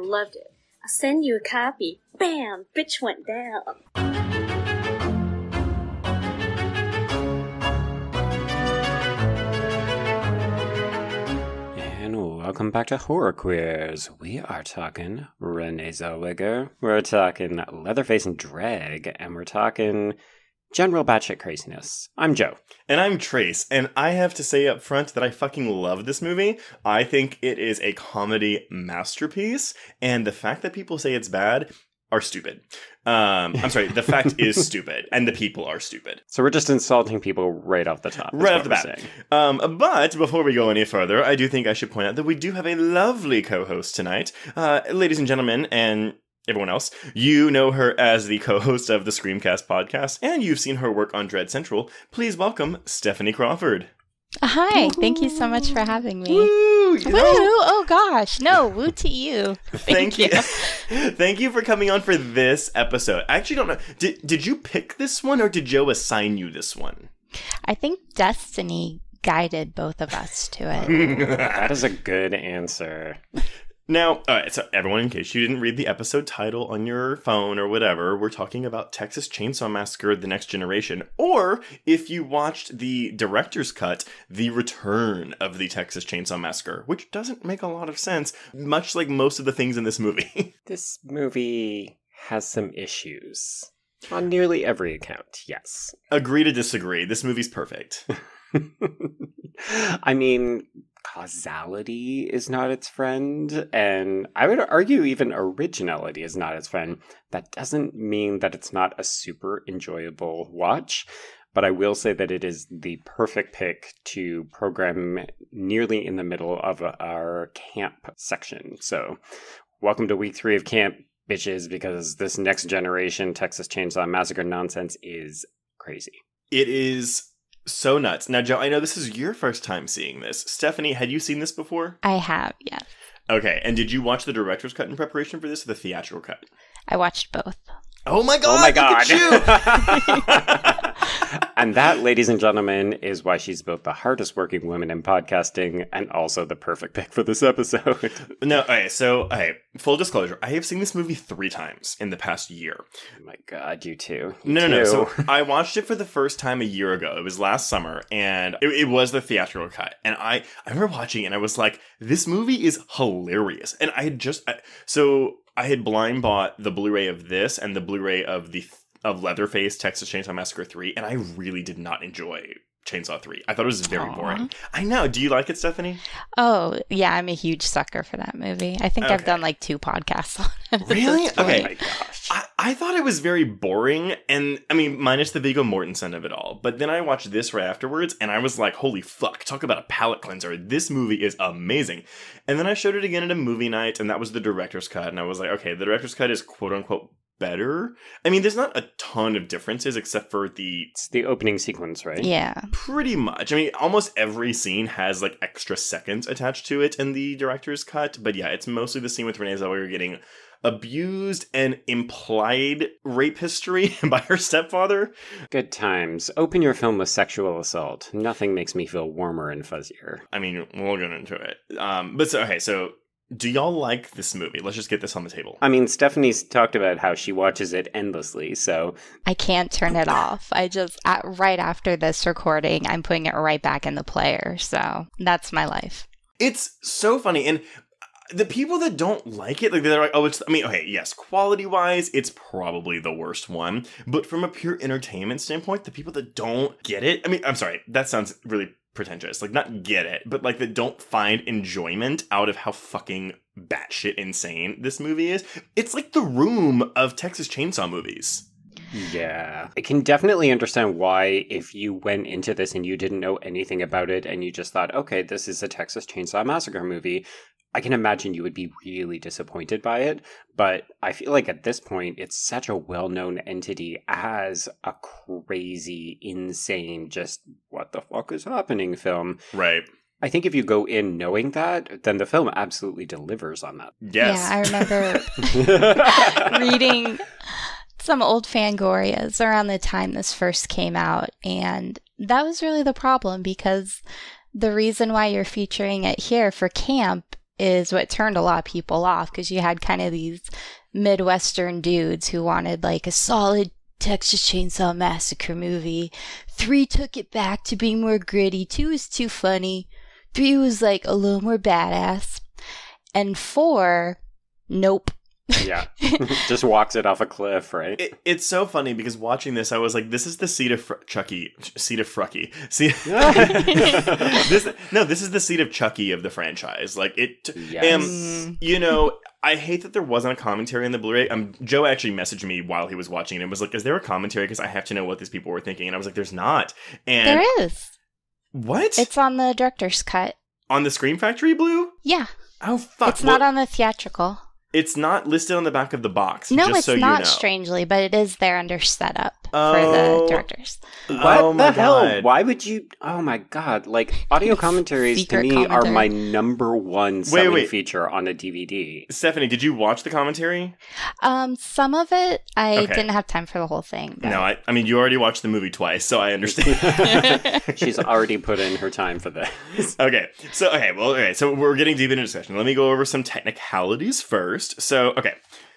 loved it. I'll send you a copy. Bam! Bitch went down. And welcome back to Horror Queers. We are talking Renee Zellweger, we're talking Leatherface and Drag, and we're talking general batshit craziness. I'm Joe. And I'm Trace, and I have to say up front that I fucking love this movie. I think it is a comedy masterpiece, and the fact that people say it's bad are stupid. I'm sorry, the fact is stupid, and the people are stupid. So we're just insulting people right off the top. Right off the bat. But before we go any further, I do think I should point out that we do have a lovely co-host tonight. Ladies and gentlemen, and everyone else, you know her as the co-host of the Screamcast podcast, and you've seen her work on Dread Central. Please welcome Stephanie Crawford. Hi, thank you so much for having me. Woo! Woo! Oh gosh, no, woo to you. Thank you. Thank you for coming on for this episode. I actually don't know. Did you pick this one, or did Joe assign you this one? I think Destiny guided both of us to it. That is a good answer. Now, all right, so everyone, in case you didn't read the episode title on your phone or whatever, we're talking about Texas Chainsaw Massacre: The Next Generation, or if you watched the director's cut, The Return of the Texas Chainsaw Massacre, which doesn't make a lot of sense, much like most of the things in this movie. This movie has some issues. On nearly every account, yes. Agree to disagree. This movie's perfect. I mean, causality is not its friend, and I would argue even originality is not its friend. That doesn't mean that it's not a super enjoyable watch, but I will say that it is the perfect pick to program nearly in the middle of our camp section. So, welcome to week 3 of camp, bitches, because this Next Generation Texas Chainsaw Massacre nonsense is crazy. It is so nuts. Now, Joe, I know this is your first time seeing this. Stephanie, had you seen this before? I have, yes. Okay, and did you watch the director's cut in preparation for this, or the theatrical cut? I watched both. Oh my god! Oh my god! Look at you! And that, ladies and gentlemen, is why she's both the hardest working woman in podcasting and also the perfect pick for this episode. No, okay, so, full disclosure, I have seen this movie 3 times in the past year. Oh my god, you too. No. So I watched it for the first time a year ago. It was last summer, and it was the theatrical cut. And I remember watching it, and I was like, this movie is hilarious. And I had blind bought the Blu-ray of this and the Blu-ray of Leatherface, Texas Chainsaw Massacre 3, and I really did not enjoy Chainsaw 3. I thought it was very boring. I know. Do you like it, Stephanie? Oh, yeah, I'm a huge sucker for that movie. I think I've done like 2 podcasts on it. Really? Okay. Oh my gosh. I thought it was very boring, and I mean, minus the Viggo Mortensen of it all. But then I watched this right afterwards, and I was like, holy fuck, talk about a palate cleanser. This movie is amazing. And then I showed it again at a movie night, and that was the director's cut, and I was like, okay, the director's cut is quote-unquote better. I mean, there's not a ton of differences except for It's the opening sequence, right? Yeah. Pretty much. I mean, almost every scene has like extra seconds attached to it in the director's cut. But yeah, it's mostly the scene with Renee Zellweger getting abused and implied rape history by her stepfather. Good times. Open your film with sexual assault. Nothing makes me feel warmer and fuzzier. I mean, we'll get into it. So do y'all like this movie? Let's just get this on the table. I mean, Stephanie's talked about how she watches it endlessly, so I can't turn it off. I just, right after this recording, I'm putting it right back in the player. So that's my life. It's so funny. And the people that don't like it, like they're like, yes, quality-wise, it's probably the worst one. But from a pure entertainment standpoint, the people that don't get it, I mean, I'm sorry, that sounds really pretentious. Like, not get it, but like that don't find enjoyment out of how fucking batshit insane this movie is. It's like the Room of Texas Chainsaw movies. Yeah. I can definitely understand why, if you went into this and you didn't know anything about it and you just thought, okay, this is a Texas Chainsaw Massacre movie, I can imagine you would be really disappointed by it. But I feel like at this point, it's such a well-known entity as a crazy, insane, just what the fuck is happening film. Right. I think if you go in knowing that, then the film absolutely delivers on that. Yes. Yeah, I remember reading some old Fangorias around the time this first came out. And that was really the problem, because the reason why you're featuring it here for camp is what turned a lot of people off, because you had kind of these Midwestern dudes who wanted like a solid Texas Chainsaw Massacre movie. 3 took it back to being more gritty. 2 was too funny. 3 was like a little more badass. And 4, nope. Yeah. Just walks it off a cliff, right? It's so funny because watching this, I was like, this is the seat of Chucky. Seat of Frucky. See, this is the seat of Chucky of the franchise. Like, Yes. you know, I hate that there wasn't a commentary on the Blu-ray. Joe actually messaged me while he was watching it and was like, is there a commentary? Because I have to know what these people were thinking. And I was like, there's not. And There is. What? It's on the director's cut. On the Scream Factory Blue? Yeah. Oh, fuck. It's not on the theatrical. It's not listed on the back of the box. No, just it's so not, you know. strangely, but it is there under setup for the directors. What my the hell? God. Why would you? Oh my god! Like, audio commentaries to Secret me are commentary. my number one selling Wait. feature on a DVD. Stephanie, did you watch the commentary? Some of it, I Okay. didn't have time for the whole thing. But... No, I mean, you already watched the movie twice, so I understand. She's already put in her time for this. Okay, so we're getting deep into discussion. Let me go over some technicalities first. So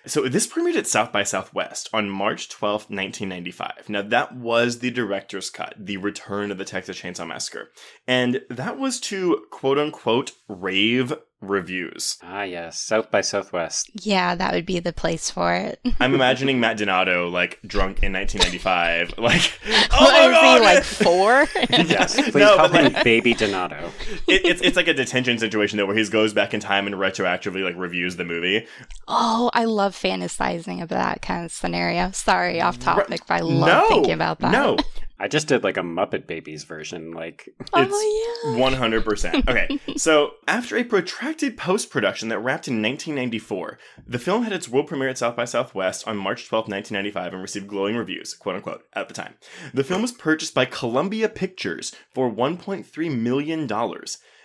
this premiered at South by Southwest on March 12th, 1995. Now, that was the director's cut, the return of the Texas Chainsaw Massacre. And that was to, quote-unquote, rave reviews. Ah, yes, South by Southwest. Yeah, that would be the place for it. I'm imagining Matt Donato, like, drunk in 1995. Like, oh What my is God! he, like 4? Yes, please No, call but him Baby Donato. It's like a detention situation, though, where he goes back in time and retroactively, like, reviews the movie. Oh, I love fantasizing about that kind of scenario. Sorry, off topic, but I love thinking about that. No, I just did like a Muppet Babies version, like... It's yeah. 100%. Okay, so after a protracted post-production that wrapped in 1994, the film had its world premiere at South by Southwest on March 12, 1995, and received glowing reviews, quote-unquote, at the time. The film was purchased by Columbia Pictures for $1.3 million.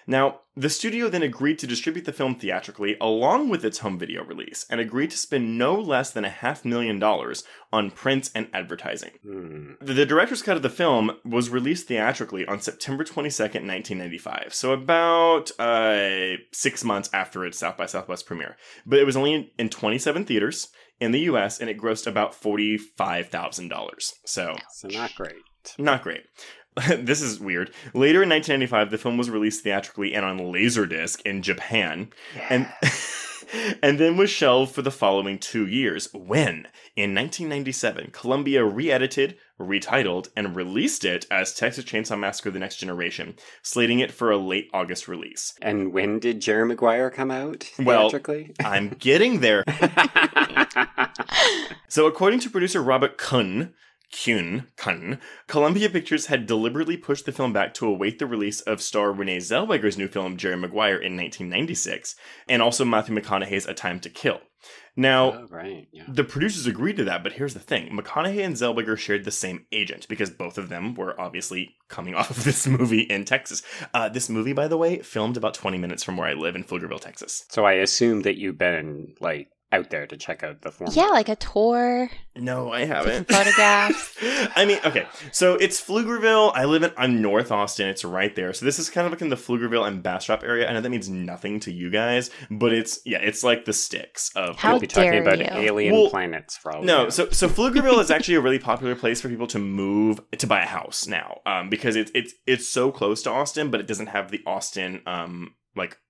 Now, the studio then agreed to distribute the film theatrically along with its home video release, and agreed to spend no less than $500,000 on print and advertising. The director's cut of the film was released theatrically on September 22nd, 1995, so about 6 months after its South by Southwest premiere. But it was only in 27 theaters in the US, and it grossed about $45,000. So not great. Not great. This is weird. Later in 1995, the film was released theatrically and on Laserdisc in Japan, and then was shelved for the following 2 years, when, in 1997, Columbia re-edited, retitled, and released it as Texas Chainsaw Massacre: The Next Generation, slating it for a late August release. And when did Jerry Maguire come out theatrically? Well, I'm getting there. So according to producer Robert Kuhn, Columbia Pictures had deliberately pushed the film back to await the release of star Renee Zellweger's new film Jerry Maguire in 1996, and also Matthew McConaughey's A Time to Kill. Now, the producers agreed to that, but here's the thing. McConaughey and Zellweger shared the same agent, because both of them were obviously coming off of this movie in Texas. This movie, by the way, filmed about 20 minutes from where I live in Pflugerville, Texas. So I assume that you've been, like, out there to check out the form. Yeah, like a tour. No, I haven't. Photographs. I mean, okay, so it's Pflugerville. I'm North Austin. It's right there. So this is kind of like in the Pflugerville and Bastrop area. I know that means nothing to you guys, but it's like the sticks of... How We'll be talking dare about you. alien planets for all we know. So Pflugerville is actually a really popular place for people to move to buy a house now, because it's so close to Austin, but it doesn't have the Austin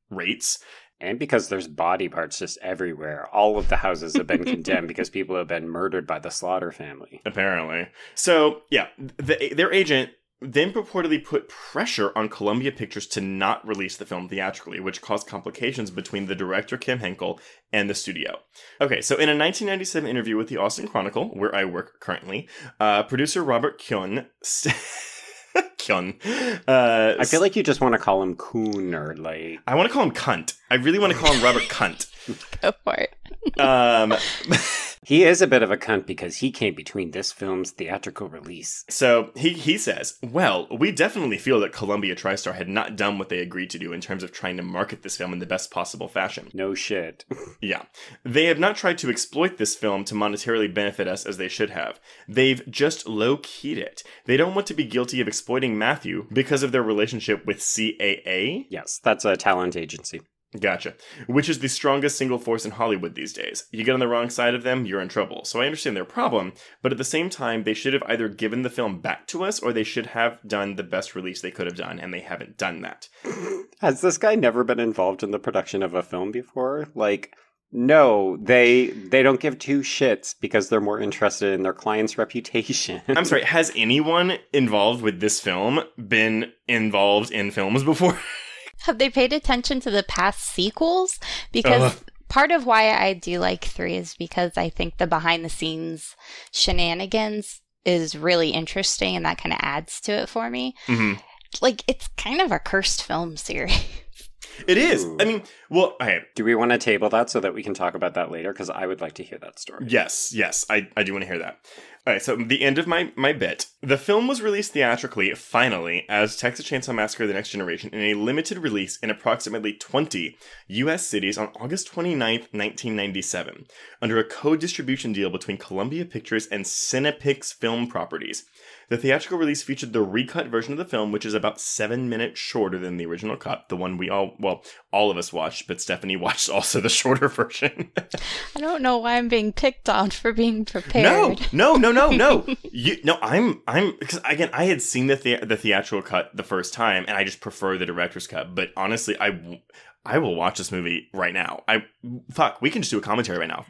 rates. And because there's body parts just everywhere. All of the houses have been condemned because people have been murdered by the Slaughter family. Apparently. So, yeah, their agent then purportedly put pressure on Columbia Pictures to not release the film theatrically, which caused complications between the director, Kim Henkel, and the studio. Okay, so in a 1997 interview with the Austin Chronicle, where I work currently, producer Robert Kuhn... I feel like you just want to call him Coon or like... I want to call him Cunt. I really want to call him Robert Cunt. Go for it. He is a bit of a cunt because he came between this film's theatrical release. So he says, well, we definitely feel that Columbia TriStar had not done what they agreed to do in terms of trying to market this film in the best possible fashion. No shit. Yeah. They have not tried to exploit this film to monetarily benefit us as they should have. They've just low-keyed it. They don't want to be guilty of exploiting Matthew because of their relationship with CAA. Yes, that's a talent agency. Gotcha. Which is the strongest single force in Hollywood these days. You get on the wrong side of them, you're in trouble. So I understand their problem, but at the same time, they should have either given the film back to us or they should have done the best release they could have done, and they haven't done that. Has this guy never been involved in the production of a film before? Like, no, they don't give two shits because they're more interested in their client's reputation. I'm sorry, has anyone involved with this film been involved in films before? Have they paid attention to the past sequels? Because part of why I do like 3 is because I think the behind-the-scenes shenanigans is really interesting, and that kind of adds to it for me. Mm-hmm. Like, it's kind of a cursed film series. It is. Ooh. I mean, well, okay. Do we want to table that so that we can talk about that later? Because I would like to hear that story. Yes, I do want to hear that. All right, so the end of my bit. The film was released theatrically, finally, as Texas Chainsaw Massacre: The Next Generation in a limited release in approximately 20 U.S. cities on August 29th, 1997, under a co-distribution deal between Columbia Pictures and Cinepix Film Properties. The theatrical release featured the recut version of the film, which is about 7 minutes shorter than the original cut, the one we all of us watched, but Stephanie watched also the shorter version. I don't know why I'm being picked on for being prepared. No. I'm because again, I had seen the theatrical cut the first time, and I just prefer the director's cut. But honestly, I will watch this movie right now. We can just do a commentary right now.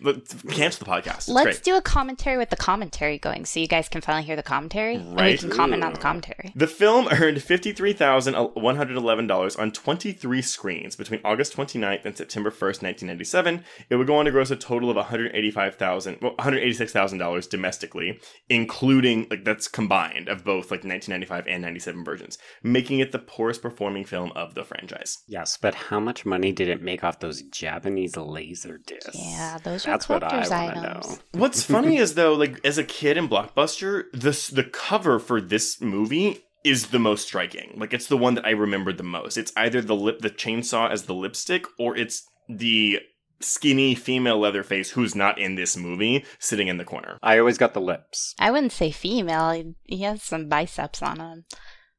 Cancel the podcast. Let's do a commentary with the commentary going, so you guys can finally hear the commentary, right? And we can comment on the commentary. The film earned $53,111 on 23 screens between August 29th and September 1st, 1997. It would go on to gross a total of $186,000 domestically, including that's combined of both 1995 and 97 versions, making it the poorest performing film of the franchise. Yes, but how much money did it make off those Japanese laser discs? Yeah, those are That's what I collector's want to items. know. What's funny is though, as a kid in Blockbuster, the cover for this movie is the most striking. It's the one that I remember the most. It's either the chainsaw as the lipstick, or it's the skinny female Leatherface who's not in this movie sitting in the corner. I always got the lips. I wouldn't say female. He has some biceps on him.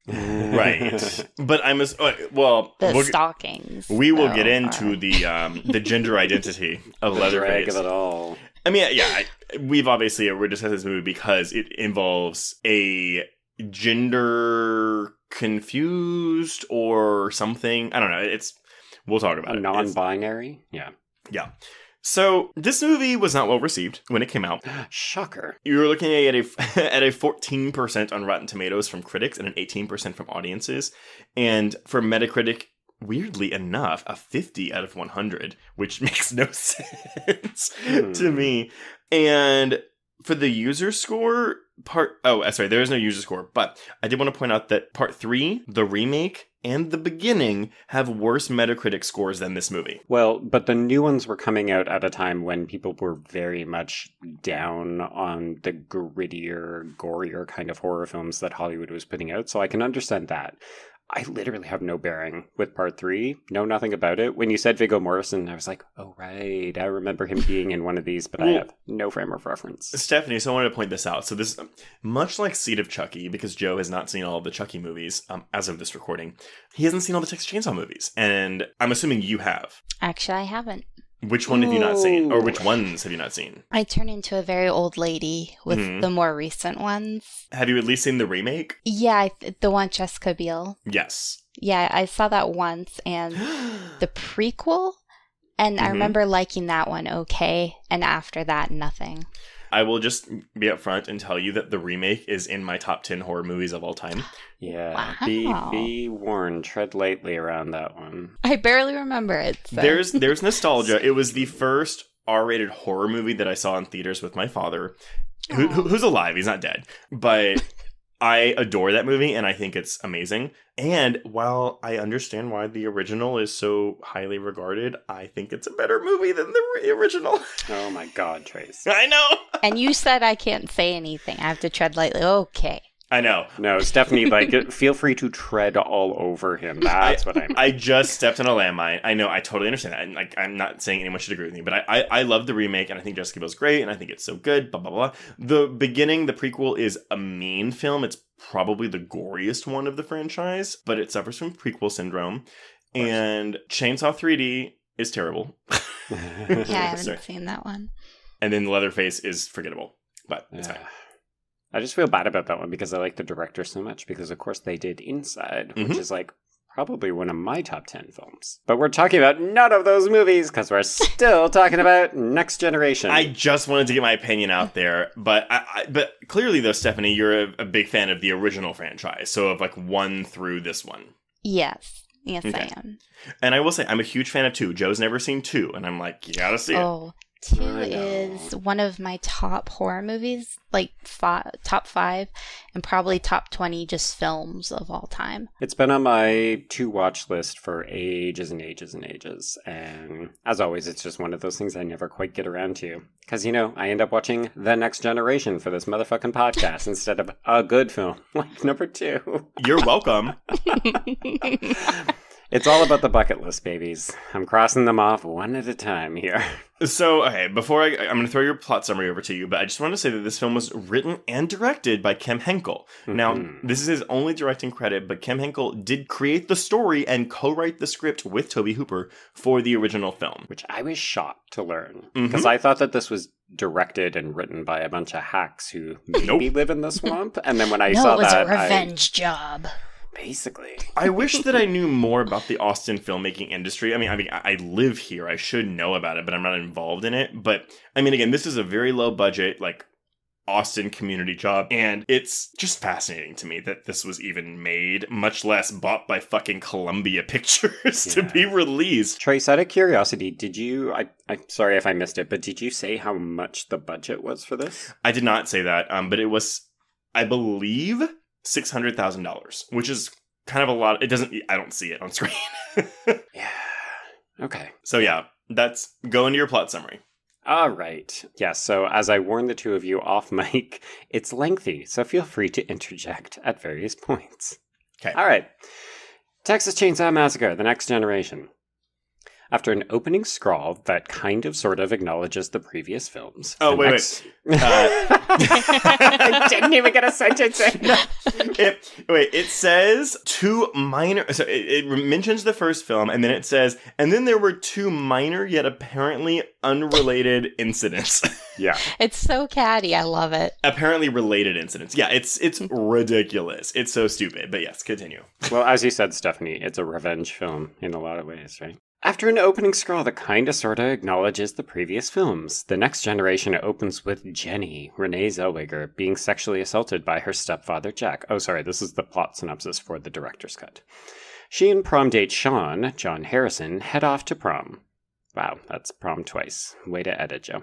Right, but stockings. We will get into the gender identity of Leatherface. Drag of it all. I mean, yeah, we're discussing this movie because it involves a gender confused or something. I don't know. We'll talk about it. Non-binary. Yeah. So this movie was not well received when it came out. Shocker. You were looking at a 14% on Rotten Tomatoes from critics and an 18% from audiences. And for Metacritic, weirdly enough, a 50 out of 100, which makes no sense to me. And for the user score, there is no user score, but I did want to point out that Part 3, the remake, and the beginning have worse Metacritic scores than this movie. Well, but the new ones were coming out at a time when people were very much down on the grittier, gorier kind of horror films that Hollywood was putting out, so I can understand that. I literally have no bearing with Part 3. Know nothing about it. When you said Viggo Mortensen, I was like, oh, right. I remember him being in one of these, but I have no frame of reference. Stephanie, so I wanted to point this out. So this, much like Seed of Chucky, because Joe has not seen all of the Chucky movies as of this recording, he hasn't seen all the Texas Chainsaw movies. And I'm assuming you have. Actually, I haven't. Which one have you not seen? Or which ones have you not seen? I turn into a very old lady with the more recent ones. Have you at least seen the remake? Yeah, the one Jessica Biel. Yes. Yeah, I saw that once, and the prequel, and I remember liking that one okay, and after that, nothing. I will just be upfront and tell you that the remake is in my top 10 horror movies of all time. Yeah, wow. be warned. Tread lightly around that one. I barely remember it. So. There's nostalgia. It was the first R-rated horror movie that I saw in theaters with my father, who's alive. He's not dead. But I adore that movie, and I think it's amazing. And while I understand why the original is so highly regarded, I think it's a better movie than the original. Oh my God, Trace. I know! And you said I can't say anything. I have to tread lightly. Okay. I know. No, Stephanie, feel free to tread all over him. That's what I mean. I just stepped on a landmine. I know, I totally understand that. And, I'm not saying anyone should agree with me, but I love the remake, and I think Jessica Biel's great, and I think it's so good, blah, blah, blah. The beginning, the prequel, is a mean film. It's probably the goriest one of the franchise, but it suffers from prequel syndrome. And Chainsaw 3D is terrible. Yeah, I haven't seen that one. And then Leatherface is forgettable, but it's fine. I just feel bad about that one because I like the director so much because, of course, they did Inside, which is like probably one of my top 10 films. But we're talking about none of those movies because we're still talking about Next Generation. I just wanted to get my opinion out there, but but clearly, though, Stephanie, you're a big fan of the original franchise, so of like 1 through this one. Yes, okay. I am. And I will say, I'm a huge fan of 2. Joe's never seen 2, and I'm like, you gotta see it. Oh, 2 is one of my top horror movies, like top 5, and probably top 20 just films of all time. It's been on my to-watch list for ages and ages and ages. And as always, it's just one of those things I never quite get around to. Because, I end up watching The Next Generation for this motherfucking podcast instead of a good film, like number 2. You're welcome. It's all about the bucket list, babies. I'm crossing them off one at a time here. So, okay, before I'm going to throw your plot summary over to you, but I just want to say that this film was written and directed by Kim Henkel. Now, this is his only directing credit, but Kim Henkel did create the story and co-write the script with Tobe Hooper for the original film. Which I was shocked to learn, because I thought that this was directed and written by a bunch of hacks who maybe live in the swamp, and then when I saw that... it was a revenge job. Basically. I wish that I knew more about the Austin filmmaking industry. I mean, I live here. I should know about it, but I'm not involved in it. But, I mean, again, this is a very low budget, like, Austin community job. And it's just fascinating to me that this was even made, much less bought by fucking Columbia Pictures to be released. Trace, out of curiosity, did you, I'm sorry if I missed it, but did you say how much the budget was for this? I did not say that, but it was, I believe... $600,000, which is kind of a lot. I don't see it on screen. Yeah. Okay. So yeah, that's go into your plot summary. All right. Yeah, so as I warned the two of you off mic, it's lengthy, so feel free to interject at various points. Okay. All right. Texas Chainsaw Massacre, The Next Generation. After an opening scrawl that kind of sort of acknowledges the previous films. Oh, wait. I didn't even get a sentence in. It says 2 minor... So it mentions the first film, and then it says, and then there were 2 minor yet apparently unrelated incidents. Yeah. It's so catty. I love it. Apparently related incidents. Yeah, it's ridiculous. It's so stupid. But yes, continue. Well, as you said, Stephanie, it's a revenge film in a lot of ways, right? After an opening scroll that kinda sorta acknowledges the previous films, The Next Generation opens with Jenny, Renee Zellweger, being sexually assaulted by her stepfather Jack. Oh, sorry, this is the plot synopsis for the director's cut. She and prom date Sean, John Harrison, head off to prom. Wow, that's prom twice. Way to edit, Joe.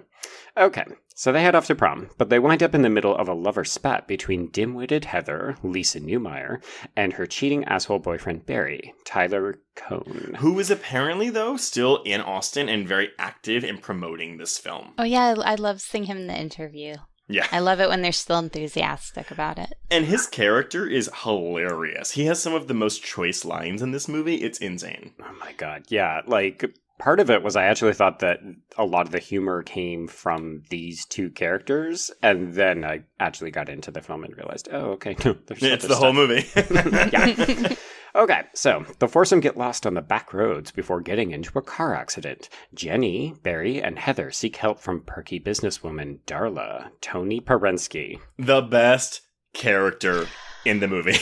Okay, so they head off to prom, but they wind up in the middle of a lover spat between dim-witted Heather, Lisa Newmeyer, and her cheating asshole boyfriend Barry, Tyler Cohn. Who is apparently, though, still in Austin and very active in promoting this film. Oh yeah, I love seeing him in the interview. Yeah. I love it when they're still enthusiastic about it. And his character is hilarious. He has some of the most choice lines in this movie. It's insane. Oh my god, yeah, like... Part of it was I actually thought that a lot of the humor came from these two characters, and then I actually got into the film and realized, oh, okay, no, there's it's the whole movie. Yeah. Okay, so the foursome get lost on the back roads before getting into a car accident. Jenny, Barry, and Heather seek help from perky businesswoman Darla, Tonie Perensky. The best character in the movie.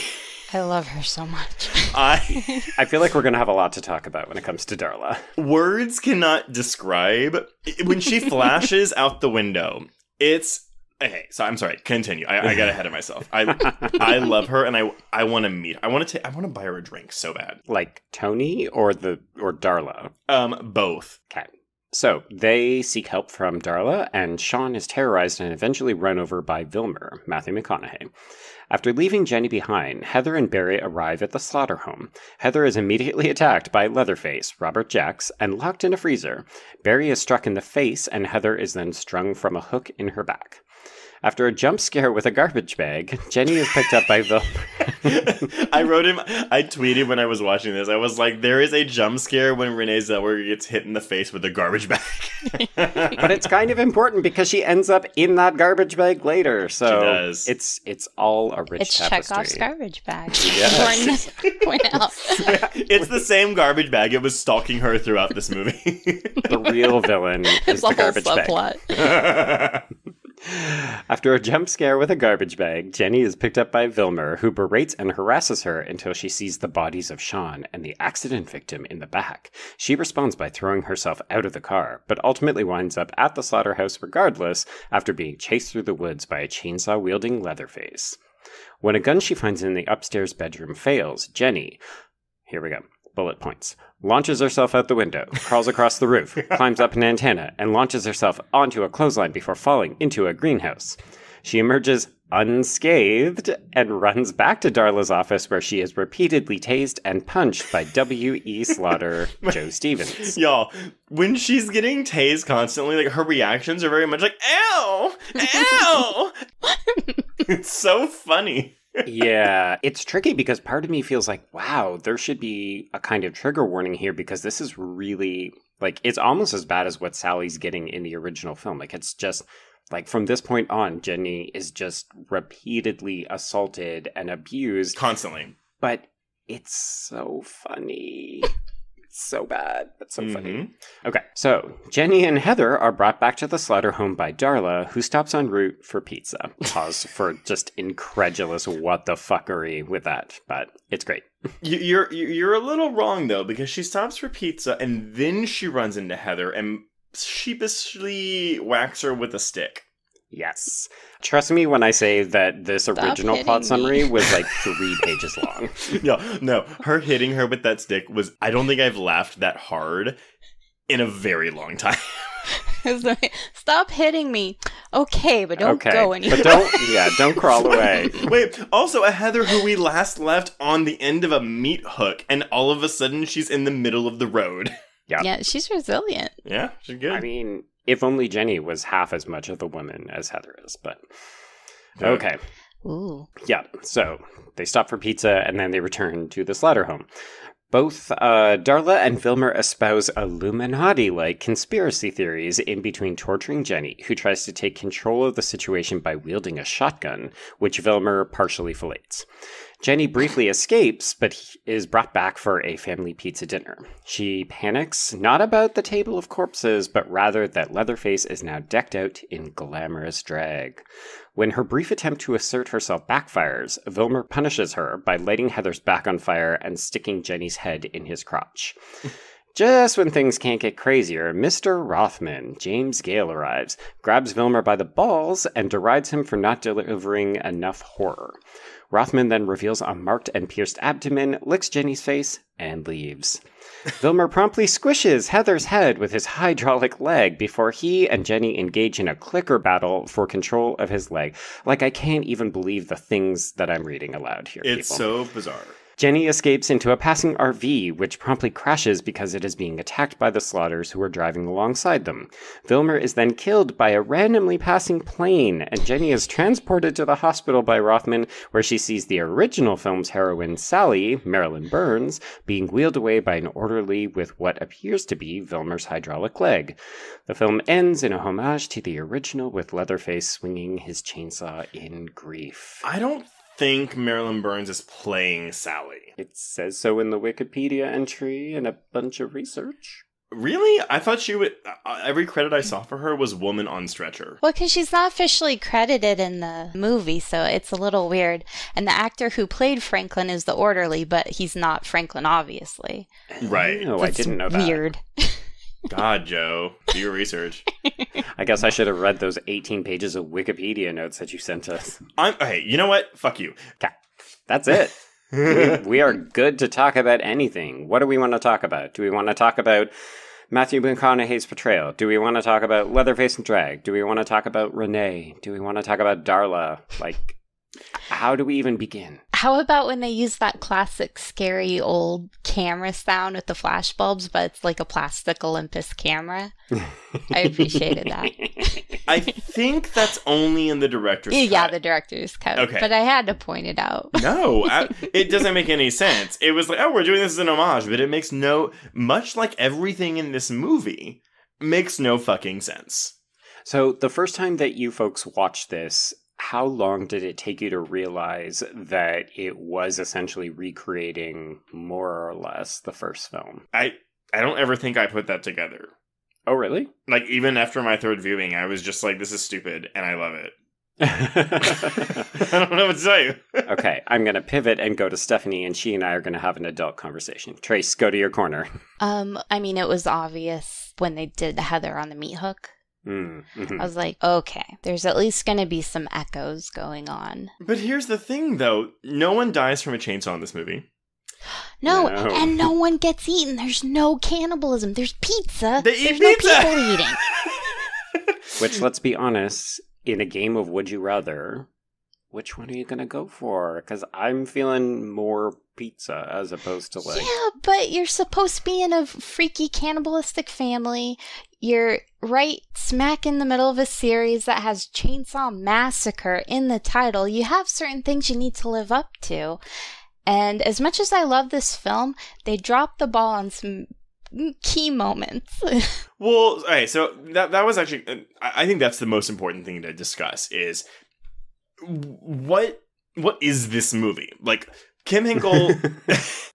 I love her so much. I feel like we're going to have a lot to talk about when it comes to Darla. Words cannot describe. When she flashes out the window, it's... Okay, so I'm sorry. Continue. I got ahead of myself. I love her, and I want to meet her. I want to buy her a drink so bad. Like Tonie or Darla? Both. Okay. So, they seek help from Darla, and Sean is terrorized and eventually run over by Vilmer, Matthew McConaughey. After leaving Jenny behind, Heather and Barry arrive at the slaughter home. Heather is immediately attacked by Leatherface, Robert Jacks, and locked in a freezer. Barry is struck in the face, and Heather is then strung from a hook in her back. After a jump scare with a garbage bag, Jenny is picked up by Vilmer. I tweeted when I was watching this, I was like, there is a jump scare when Renee Zellweger gets hit in the face with a garbage bag. But it's kind of important because she ends up in that garbage bag later. So she does. It's all a rich tapestry. It's Chekhov's garbage bag. Yes. Point out. It's the same garbage bag. It was stalking her throughout this movie. The real villain is the garbage bag. After a jump scare with a garbage bag, Jenny is picked up by Vilmer, who berates and harasses her until she sees the bodies of Sean and the accident victim in the back. She responds by throwing herself out of the car, but ultimately winds up at the slaughterhouse regardless after being chased through the woods by a chainsaw-wielding Leatherface. When a gun she finds in the upstairs bedroom fails, Jenny... Here we go. Bullet points. Launches herself out the window, crawls across the roof, climbs up an antenna, and launches herself onto a clothesline before falling into a greenhouse. She emerges unscathed and runs back to Darla's office where she is repeatedly tased and punched by W.E. Slaughter, Joe Stevens. Y'all, when she's getting tased constantly, like, her reactions are very much like, ow! Ow! It's so funny. Yeah, it's tricky because part of me feels like, wow, there should be a kind of trigger warning here because this is really, like, it's almost as bad as what Sally's getting in the original film. Like, it's just, like, from this point on, Jenny is just repeatedly assaulted and abused. Constantly. But it's so funny. So bad, but so funny. Okay, so Jenny and Heather are brought back to the slaughter home by Darla, who stops en route for pizza. Pause for just incredulous what the fuckery with that, but it's great. You're a little wrong, though, because she stops for pizza and then she runs into Heather and sheepishly whacks her with a stick. Yes. Trust me when I say that this original plot summary was like 3 pages long. No, her hitting her with that stick was, I don't think I've laughed that hard in a very long time. It's like, stop hitting me. Okay, but don't go anywhere. But don't crawl away. Wait, also a Heather who we last left on the end of a meat hook, and all of a sudden she's in the middle of the road. Yeah, she's resilient. Yeah, she's good. I mean, if only Jenny was half as much of a woman as Heather is, but... Okay. Ooh. Yeah, so they stop for pizza and then they return to the slaughter home. Both Darla and Vilmer espouse Illuminati-like conspiracy theories in between torturing Jenny, who tries to take control of the situation by wielding a shotgun, which Vilmer partially fillets. Jenny briefly escapes, but is brought back for a family pizza dinner. She panics, not about the table of corpses, but rather that Leatherface is now decked out in glamorous drag. When her brief attempt to assert herself backfires, Vilmer punishes her by lighting Heather's back on fire and sticking Jenny's head in his crotch. Just when things can't get crazier, Mr. Rothman, James Gale, arrives, grabs Vilmer by the balls, and derides him for not delivering enough horror. Rothman then reveals a marked and pierced abdomen, licks Jenny's face, and leaves. Vilmer promptly squishes Heather's head with his hydraulic leg before he and Jenny engage in a clicker battle for control of his leg. Like, I can't even believe the things that I'm reading aloud here, It's people. so bizarre. Jenny escapes into a passing RV, which promptly crashes because it is being attacked by the Slaughters who are driving alongside them. Vilmer is then killed by a randomly passing plane, and Jenny is transported to the hospital by Rothman, where she sees the original film's heroine, Sally, Marilyn Burns, being wheeled away by an orderly with what appears to be Vilmer's hydraulic leg. The film ends in a homage to the original, with Leatherface swinging his chainsaw in grief. I don't think Marilyn Burns is playing Sally. It says so in the Wikipedia entry and a bunch of research. Really? I thought she would... every credit I saw for her was woman on stretcher. Well, because she's not officially credited in the movie, so it's a little weird. And the actor who played Franklin is the orderly, but he's not Franklin, obviously. Right. No, I didn't know that. Weird. God, Joe. Do your research. I guess I should have read those 18 pages of Wikipedia notes that you sent us. Hey, you know what? Fuck you. Okay. That's it. we are good to talk about anything. What do we want to talk about? Do we want to talk about Matthew McConaughey's portrayal? Do we want to talk about Leatherface and drag? Do we want to talk about Renee? Do we want to talk about Darla? Like, how do we even begin? How about when they use that classic scary old camera sound with the flashbulbs, but it's like a plastic Olympus camera? I appreciated that. I think that's only in the director's cut. Yeah, the director's cut. Okay. But I had to point it out. No, it doesn't make any sense. It was like, oh, we're doing this as an homage, but it makes much like everything in this movie, makes no fucking sense. So the first time that you folks watched this, how long did it take you to realize that it was essentially recreating more or less the first film? I don't ever think I put that together. Oh, really? Like, even after my third viewing, I was just like, this is stupid, and I love it. I don't know what to tell you. Okay, I'm going to pivot and go to Stephanie, and she and I are going to have an adult conversation. Trace, go to your corner. I mean, it was obvious when they did Heather on the meat hook. Mm-hmm. I was like, okay, there's at least going to be some echoes going on. But here's the thing, though. No one dies from a chainsaw in this movie. No, and no one gets eaten. There's no cannibalism. There's pizza. There's no people eating. Which, let's be honest, in a game of Would You Rather, which one are you going to go for? Because I'm feeling more pizza as opposed to like... Yeah, but you're supposed to be in a freaky cannibalistic family. You're right smack in the middle of a series that has Chainsaw Massacre in the title. You have certain things you need to live up to. And as much as I love this film, they dropped the ball on some key moments. Well, all right, so that was actually... I think that's the most important thing to discuss is... What is this movie? Like, Kim Henkel...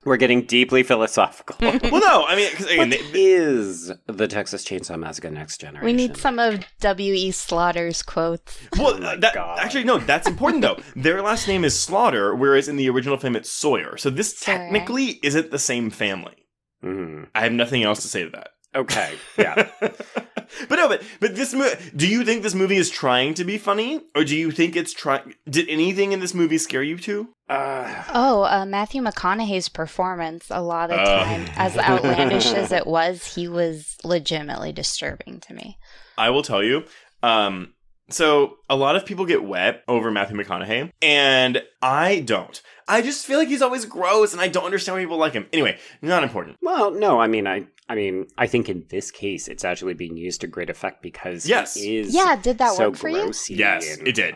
We're getting deeply philosophical. Well, no, I mean... Cause, again, what is the Texas Chainsaw Massacre Next Generation? We need some of W.E. Slaughter's quotes. Well, God. Actually, no, that's important, though. Their last name is Slaughter, whereas in the original film it's Sawyer. So this technically isn't the same family. Mm-hmm. I have nothing else to say to that. Okay, yeah. but this movie... Do you think this movie is trying to be funny? Or do you think it's trying... Did anything in this movie scare you too? Matthew McConaughey's performance, a lot of time, as outlandish as it was, he was legitimately disturbing to me. I will tell you. So a lot of people get wet over Matthew McConaughey, and I don't. I just feel like he's always gross, and I don't understand why people like him. Anyway, not important. Well, no, I mean, I think in this case, it's actually being used to great effect because Yes. he is did that so work for you? grossy Yes, and- it did.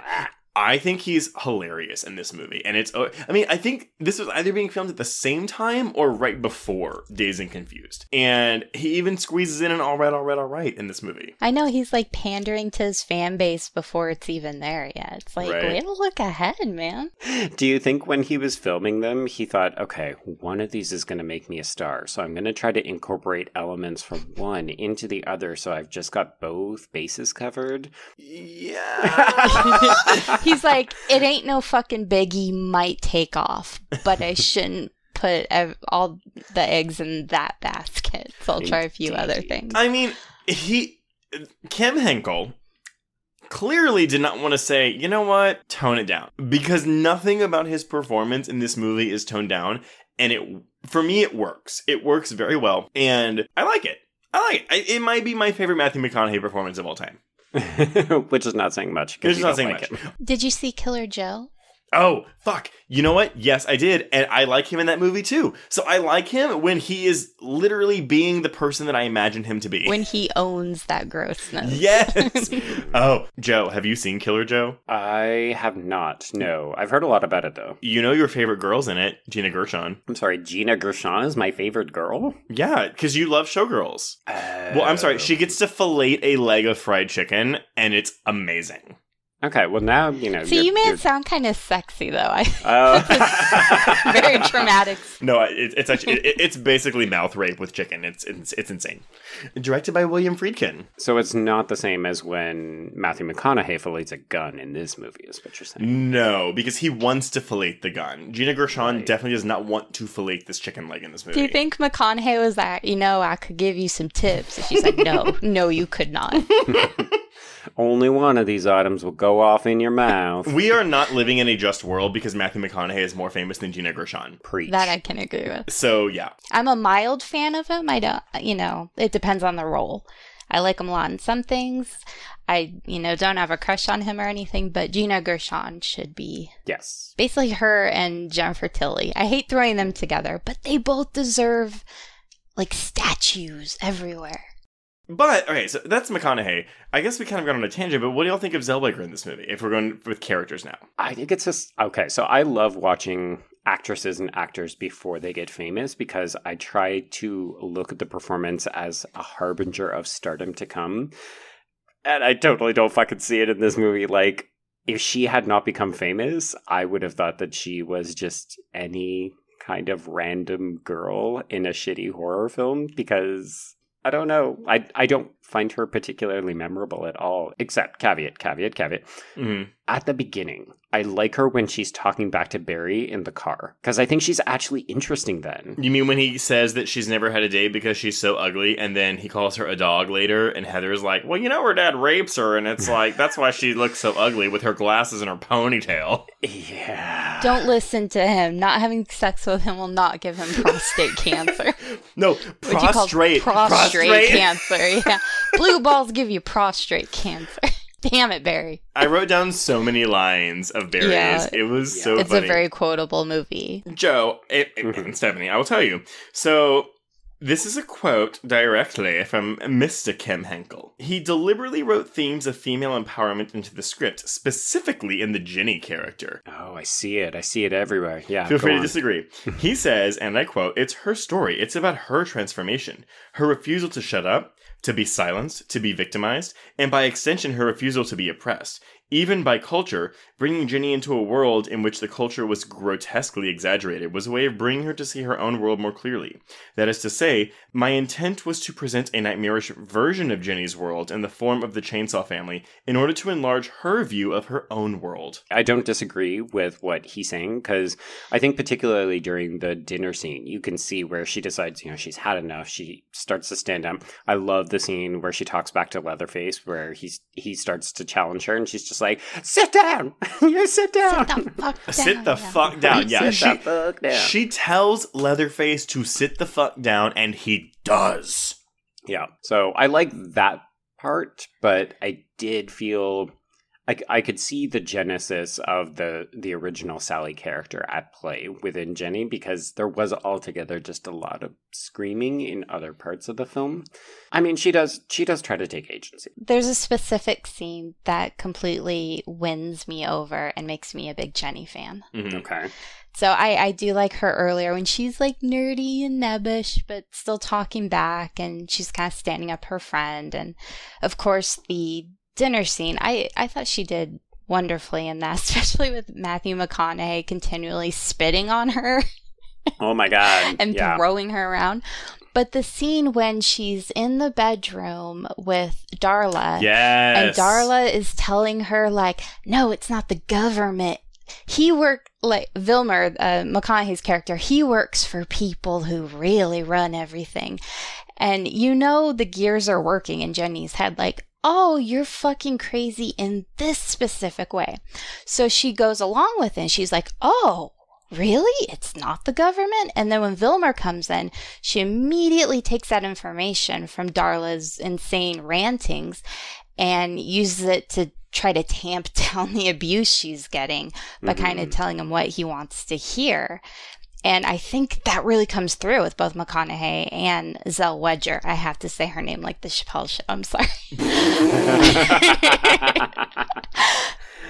I think he's hilarious in this movie. And I think this was either being filmed at the same time or right before Dazed and Confused. And he even squeezes in an all right in this movie. I know he's like pandering to his fan base before it's even there yet. It's like, Right. way to look ahead, man. Do you think when he was filming them, he thought, okay, one of these is going to make me a star, so I'm going to try to incorporate elements from one into the other, so I've just got both bases covered? Yeah. He's like, it ain't no fucking biggie, might take off, but I shouldn't put all the eggs in that basket, so I'll try a few other things. I mean, Kim Henkel clearly did not want to say, you know what, tone it down. Because nothing about his performance in this movie is toned down. And for me, it works. It works very well. And I like it. It might be my favorite Matthew McConaughey performance of all time. Which is not saying much. Which is not saying much. Did you see Killer Joe? Oh, fuck. You know what? Yes, I did. And I like him in that movie, too. So I like him when he is literally being the person that I imagined him to be. When he owns that grossness. Yes! Oh, Joe, have you seen Killer Joe? I have not, no. I've heard a lot about it, though. You know your favorite girl's in it, Gina Gershon. I'm sorry, Gina Gershon is my favorite girl? Yeah, because you love showgirls. Well, I'm sorry, she gets to fillet a leg of fried chicken, and it's amazing. Okay, well now, you know... See, you made it sound kind of sexy, though. Oh. Very dramatic. No, it's actually it's basically mouth rape with chicken. It's insane. Directed by William Friedkin. So it's not the same as when Matthew McConaughey fillets a gun in this movie, is what you're saying? No, because he wants to fillet the gun. Gina Gershon definitely does not want to fillet this chicken leg in this movie. Do you think McConaughey was like, I could give you some tips? And she's like, no, you could not. Only one of these items will go off in your mouth. We are not living in a just world because Matthew McConaughey is more famous than Gina Gershon. Preach. That I can agree with. So, yeah. I'm a mild fan of him. I don't, it depends on the role. I like him a lot in some things. I, don't have a crush on him or anything, but Gina Gershon should be. Yes. Basically her and Jennifer Tilly. I hate throwing them together, but they both deserve, statues everywhere. But, okay, so that's McConaughey. I guess we kind of got on a tangent, but what do y'all think of Zellweger in this movie, if we're going with characters now? I think it's just... Okay, so I love watching actresses and actors before they get famous because I try to look at the performance as a harbinger of stardom to come. And I totally don't fucking see it in this movie. Like, if she had not become famous, I would have thought that she was just any kind of random girl in a shitty horror film because... I don't know. I don't find her particularly memorable at all, except caveat. Mm-hmm. At the beginning, I like her when she's talking back to Barry in the car, because I think she's actually interesting then. You mean when he says that she's never had a date because she's so ugly, and then he calls her a dog later, and Heather's like, well, you know, her dad rapes her, and it's like, that's why she looks so ugly with her glasses and her ponytail. Yeah. Don't listen to him. Not having sex with him will not give him prostate cancer. No, prostrate cancer. Yeah. Blue balls give you prostrate cancer. Damn it, Barry. I wrote down so many lines of Barry's. Yeah, it was so it's funny. A very quotable movie. Joe, and Stephanie, I will tell you. So, this is a quote directly from Mr. Kim Henkel. He deliberately wrote themes of female empowerment into the script, specifically in the Jenny character. Oh, I see it. I see it everywhere. Yeah. Feel free to disagree. He says, and I quote, "It's her story. It's about her transformation. Her refusal to shut up, to be silenced, to be victimized, and by extension, her refusal to be oppressed. Even by culture, bringing Jenny into a world in which the culture was grotesquely exaggerated was a way of bringing her to see her own world more clearly. That is to say, my intent was to present a nightmarish version of Jenny's world in the form of the Chainsaw family in order to enlarge her view of her own world." I don't disagree with what he's saying, because I think particularly during the dinner scene, you can see where she decides, she's had enough. She starts to stand up. I love the scene where she talks back to Leatherface, where he starts to challenge her, and she's just like, sit down! You sit down! Sit the fuck down. Yeah, sit the fuck down. She tells Leatherface to sit the fuck down, and he does. Yeah, so I like that part, but I did feel... I could see the genesis of the original Sally character at play within Jenny, because there was altogether just a lot of screaming in other parts of the film. I mean, she does try to take agency. There's a specific scene that completely wins me over and makes me a big Jenny fan. Mm-hmm. Okay. So I do like her earlier when she's like nerdy and nebbish, but still talking back, and she's kind of standing up her friend. And of course, the dinner scene, I thought she did wonderfully in that, especially with Matthew McConaughey continually spitting on her. Oh my God. And throwing her around. But the scene when she's in the bedroom with Darla. Yes. And Darla is telling her, like, no, it's not the government. He worked, like, Vilmer, McConaughey's character, he works for people who really run everything. And the gears are working in Jenny's head, like, oh, you're fucking crazy in this specific way. So she goes along with it, and she's like, oh, really? It's not the government? And then when Vilmer comes in, she immediately takes that information from Darla's insane rantings and uses it to try to tamp down the abuse she's getting by kind of telling him what he wants to hear. And I think that really comes through with both McConaughey and Zellweger. I have to say her name like the Chappelle Show. I'm sorry.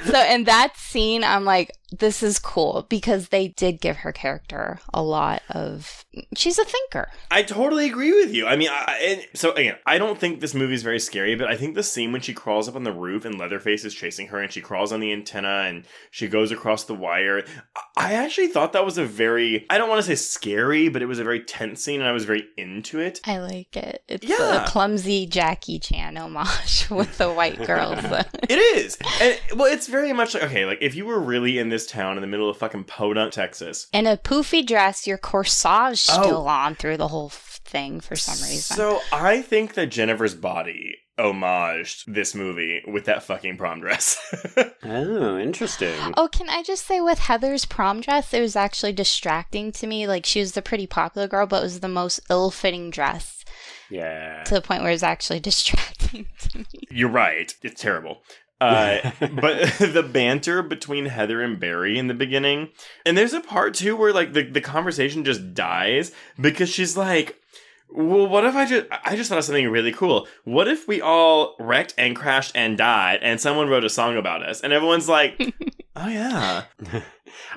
So in that scene, I'm like, this is cool, because they did give her character a lot of... She's a thinker. I totally agree with you. I mean, so again, I don't think this movie is very scary, but I think the scene when she crawls up on the roof and Leatherface is chasing her and she crawls on the antenna and she goes across the wire, I actually thought that was a very, I don't want to say scary, but it was a very tense scene and I was very into it. I like it. It's a clumsy Jackie Chan homage with the white girls. It is. And, well, it's very much like, okay, like if you were really in this town in the middle of fucking Podunk, Texas. In a poofy dress, your corsage still on through the whole thing for some reason. So I think that Jennifer's Body homaged this movie with that fucking prom dress. Oh, interesting. Oh, can I just say with Heather's prom dress, it was actually distracting to me. Like, she was the pretty popular girl, but it was the most ill-fitting dress. Yeah. To the point where it was actually distracting to me. You're right. It's terrible. But the banter between Heather and Barry in the beginning, and there's a part too where like the conversation just dies because she's like, Well, what if I just thought of something really cool. What if we all wrecked and crashed and died and someone wrote a song about us and everyone's like, oh yeah.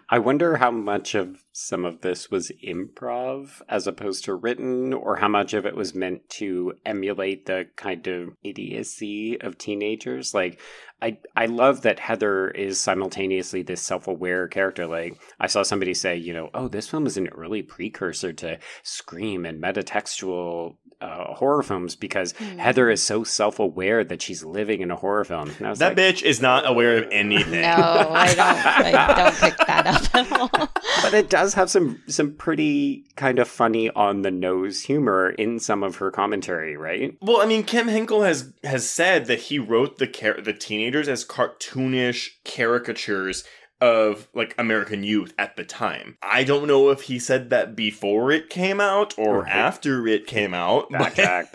I wonder how much of some of this was improv as opposed to written, or how much of it was meant to emulate the kind of idiocy of teenagers. Like, I love that Heather is simultaneously this self-aware character. Like, I saw somebody say, you know, oh, this film is an early precursor to Scream and metatextual horror films because Heather is so self-aware that she's living in a horror film. And I was that bitch is not aware of anything. No, I don't pick that up at all. But it does have some pretty kind of funny on the nose humor in some of her commentary, right? Well, I mean, Kim Henkel has said that he wrote the teenagers as cartoonish caricatures of like American youth at the time. I don't know if he said that before it came out or after it came out. Backtrack.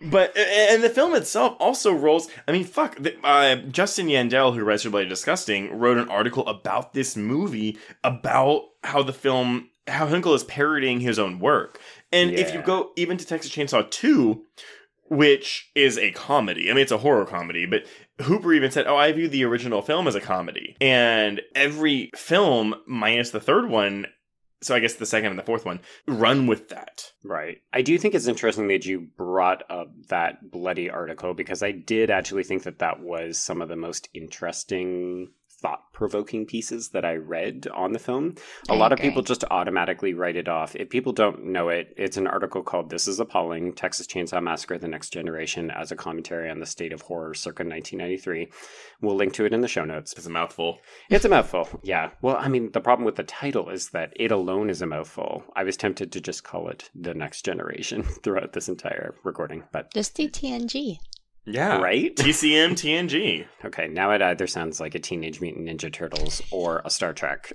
But and the film itself also rolls. I mean, fuck. Justin Yandel, who writes Bloody Disgusting, wrote an article about this movie about how Henkel is parodying his own work. And if you go even to Texas Chainsaw 2, which is a comedy. I mean, it's a horror comedy, but Hooper even said, I view the original film as a comedy. And every film, minus the third one, so I guess the second and the fourth one, run with that. Right. I do think it's interesting that you brought up that Bloody article, because I did actually think that was some of the most interesting thought-provoking pieces that I read on the film. A lot of people just automatically write it off. If people don't know it, it's an article called This is Appalling, Texas Chainsaw Massacre, The Next Generation, as a commentary on the state of horror circa 1993. We'll link to it in the show notes. It's a mouthful. It's a mouthful, yeah. Well, I mean, the problem with the title is that it alone is a mouthful. I was tempted to just call it The Next Generation throughout this entire recording, but... Just do TNG. Yeah. Right? TCM, TNG. Okay, now it either sounds like a Teenage Mutant Ninja Turtles or a Star Trek.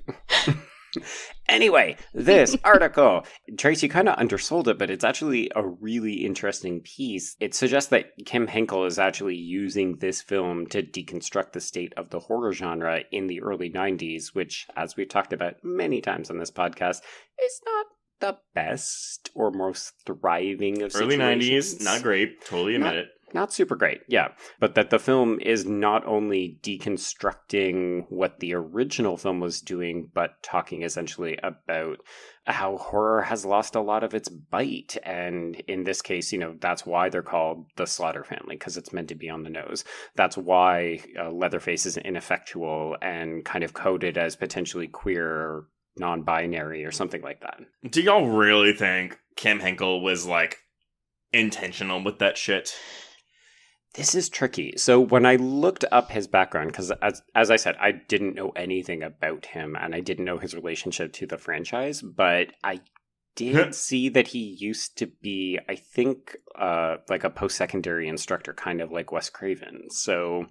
Anyway, this article, Trace, you kind of undersold it, but it's actually a really interesting piece. It suggests that Kim Henkel is actually using this film to deconstruct the state of the horror genre in the early 90s, which, as we've talked about many times on this podcast, is not the best or most thriving of early situations. 90s, not great. Totally admit it. Not super great, yeah. But that the film is not only deconstructing what the original film was doing, but talking essentially about how horror has lost a lot of its bite. And in this case, you know, that's why they're called the Slaughter Family, because it's meant to be on the nose. That's why Leatherface is ineffectual and kind of coded as potentially queer or non-binary or something like that. Do y'all really think Kim Henkel was, like, intentional with that shit? This is tricky. So when I looked up his background, because as I said, I didn't know anything about him and I didn't know his relationship to the franchise, but I did see that he used to be, I think, like a post-secondary instructor, kind of like Wes Craven. So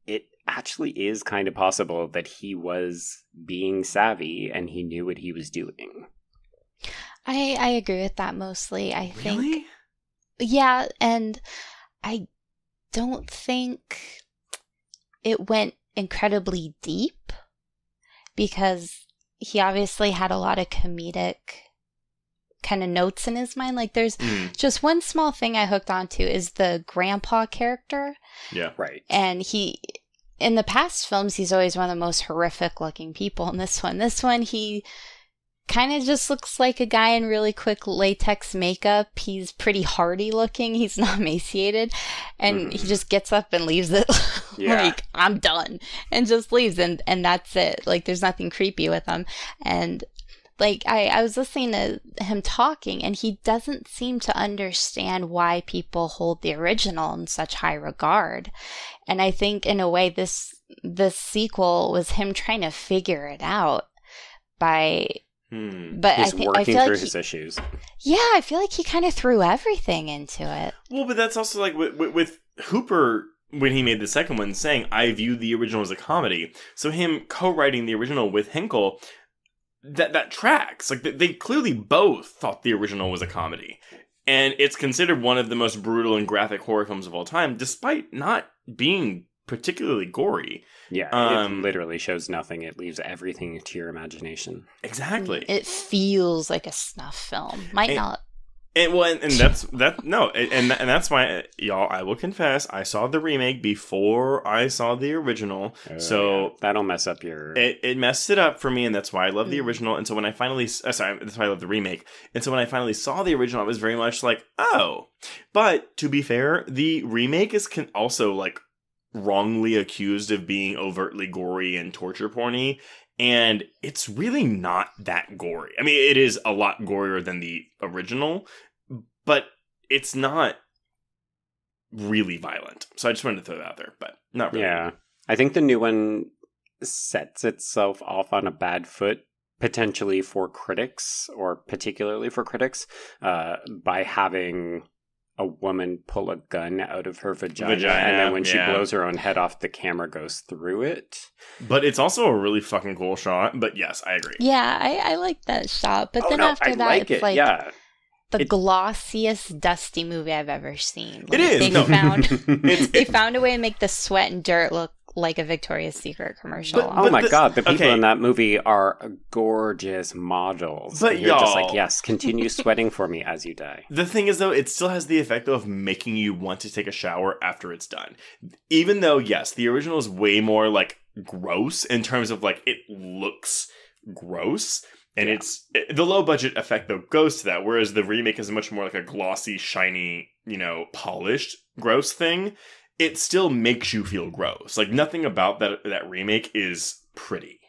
it actually is kind of possible that he was being savvy and he knew what he was doing. I agree with that mostly. I think... Really? Yeah, and I don't think it went incredibly deep because he obviously had a lot of comedic kind of notes in his mind. Like there's just one small thing I hooked onto is the grandpa character. Yeah, right. And he, in the past films, he's always one of the most horrific looking people. In this one, he kind of just looks like a guy in really quick latex makeup. He's pretty hardy looking. He's not emaciated. And he just gets up and leaves it. Like, I'm done. And just leaves. And that's it. Like, there's nothing creepy with him. And, like, I was listening to him talking, and he doesn't seem to understand why people hold the original in such high regard. And I think, in a way, this sequel was him trying to figure it out by... But he's working I feel through like his issues. Yeah, I feel like he kind of threw everything into it. Well, but that's also like with Hooper, when he made the second one, saying, I view the original as a comedy. So him co-writing the original with Henkel, that tracks. Like, they clearly both thought the original was a comedy. And it's considered one of the most brutal and graphic horror films of all time, despite not being particularly gory. Yeah, it literally shows nothing. It leaves everything to your imagination. Exactly. It feels like a snuff film. Might not. And that's that's why, y'all, I will confess, I saw the remake before I saw the original. So yeah. That'll mess up your... It messed it up for me, and that's why I love the original. And so when I finally... that's why I love the remake. And so when I finally saw the original, I was very much like, oh. But, to be fair, the remake is also, like, wrongly accused of being overtly gory and torture porny. And it's really not that gory. I mean, it is a lot gorier than the original, but it's not really violent. So I just wanted to throw that out there, but not really. Yeah. I think the new one sets itself off on a bad foot, potentially for critics, or particularly for critics, by having a woman pull a gun out of her vagina and then when she blows her own head off, the camera goes through it. But it's also a really fucking cool shot. But yes, I agree. Yeah, I like that shot. But then after that, like it's like the It, glossiest, dusty movie I've ever seen. It is. They found a way to make the sweat and dirt look like a Victoria's Secret commercial. Oh my god, the people in that movie are gorgeous models. But you're just like, yes, continue sweating for me as you die. The thing is, though, it still has the effect of making you want to take a shower after it's done. Even though, yes, the original is way more, like, gross in terms of, like, it looks gross. And it's the low budget effect, though, goes to that. Whereas the remake is much more like a glossy, shiny, polished, gross thing. It still makes you feel gross. Like, nothing about that remake is pretty.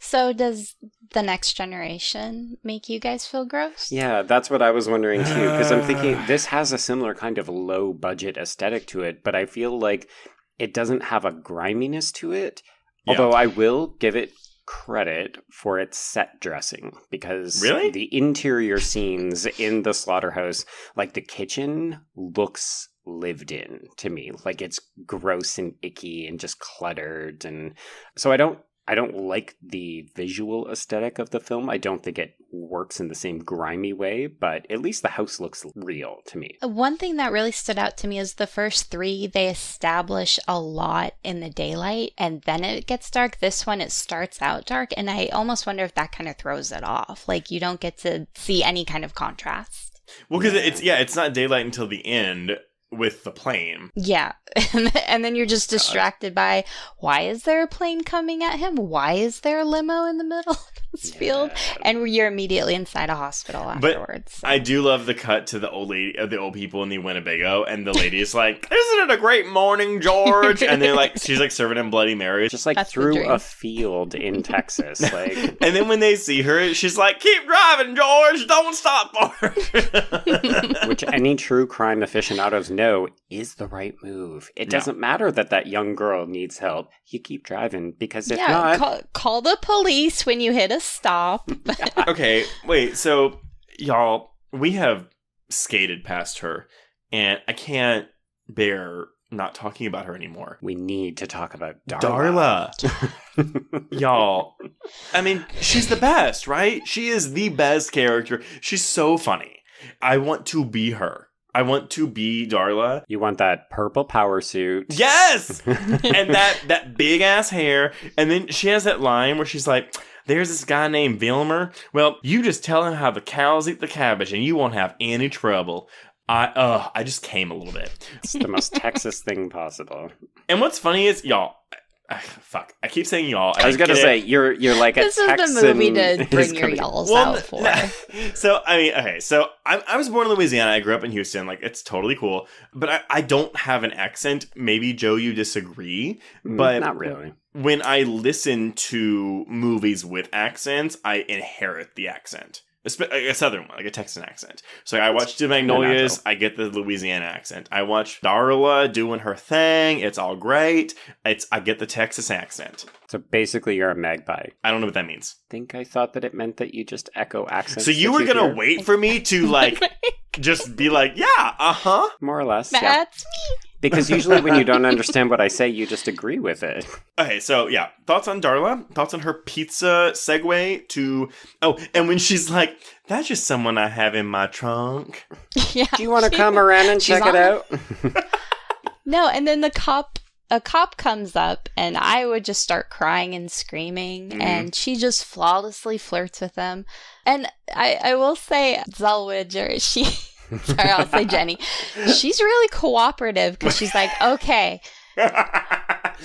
So does the next generation make you guys feel gross? Yeah, that's what I was wondering too. Because I'm thinking this has a similar kind of low budget aesthetic to it, but I feel like it doesn't have a griminess to it. Yeah. Although I will give it credit for its set dressing, because the interior scenes in the slaughterhouse, like the kitchen, looks lived in to me. Like, it's gross and icky and just cluttered, and so I don't like the visual aesthetic of the film. I don't think it works in the same grimy way, but at least the house looks real to me. One thing that really stood out to me is the first three, they establish a lot in the daylight, and then it gets dark. This one, it starts out dark, and I almost wonder if that kind of throws it off. Like, you don't get to see any kind of contrast. Well, because it's not daylight until the end with the plane. Yeah. And then you're just distracted by, why is there a plane coming at him? Why is there a limo in the middle of this field? And you're immediately inside a hospital afterwards. But I do love the cut to the old people in the Winnebago, and the lady is like, isn't it a great morning, George? And they're like, she's like serving him Bloody Mary. Just like through a field in Texas. Like. And then when they see her, she's like, keep driving, George, don't stop for her. Which any true crime aficionados know is the right move. It doesn't matter that young girl needs help. You keep driving, because if not... Call the police when you hit a stop. Okay, wait, so, y'all, we have skated past her, and I can't bear not talking about her anymore. We need to talk about Darla. Y'all, I mean, she's the best, right? She is the best character. She's so funny. I want to be her. I want to be Darla. You want that purple power suit. Yes! And that big ass hair. And then she has that line where she's like, there's this guy named Vilmer. Well, you just tell him how the cows eat the cabbage and you won't have any trouble. I just came a little bit. It's the most Texas thing possible. And what's funny is, y'all, fuck, I keep saying y'all. I was gonna say you're like this a Texan. This is the movie to bring your y'alls out for. So I mean, okay, so I was born in Louisiana. I grew up in Houston. Like, it's totally cool, but I don't have an accent. Maybe Joe, you disagree, but not really. When I listen to movies with accents, I inherit the accent. A southern one, like a Texan accent. So I watch The Magnolias, I get the Louisiana accent. I watch Darla doing her thing, it's all great. I get the Texas accent. So basically you're a magpie. I don't know what that means. I thought that it meant that you just echo accents. So you were going to wait for me to, like, just be like, yeah, uh-huh. More or less, That's me. Because usually when you don't understand what I say, you just agree with it. Okay, so yeah, thoughts on Darla? Thoughts on her pizza segue to... Oh, and when she's like, that's just someone I have in my trunk. Yeah, do you want to come around and check it out? No, and then the cop a cop comes up and I would just start crying and screaming, and she just flawlessly flirts with him. And I will say Zellwidge, or she, sorry, I'll say Jenny, she's really cooperative because she's like, okay,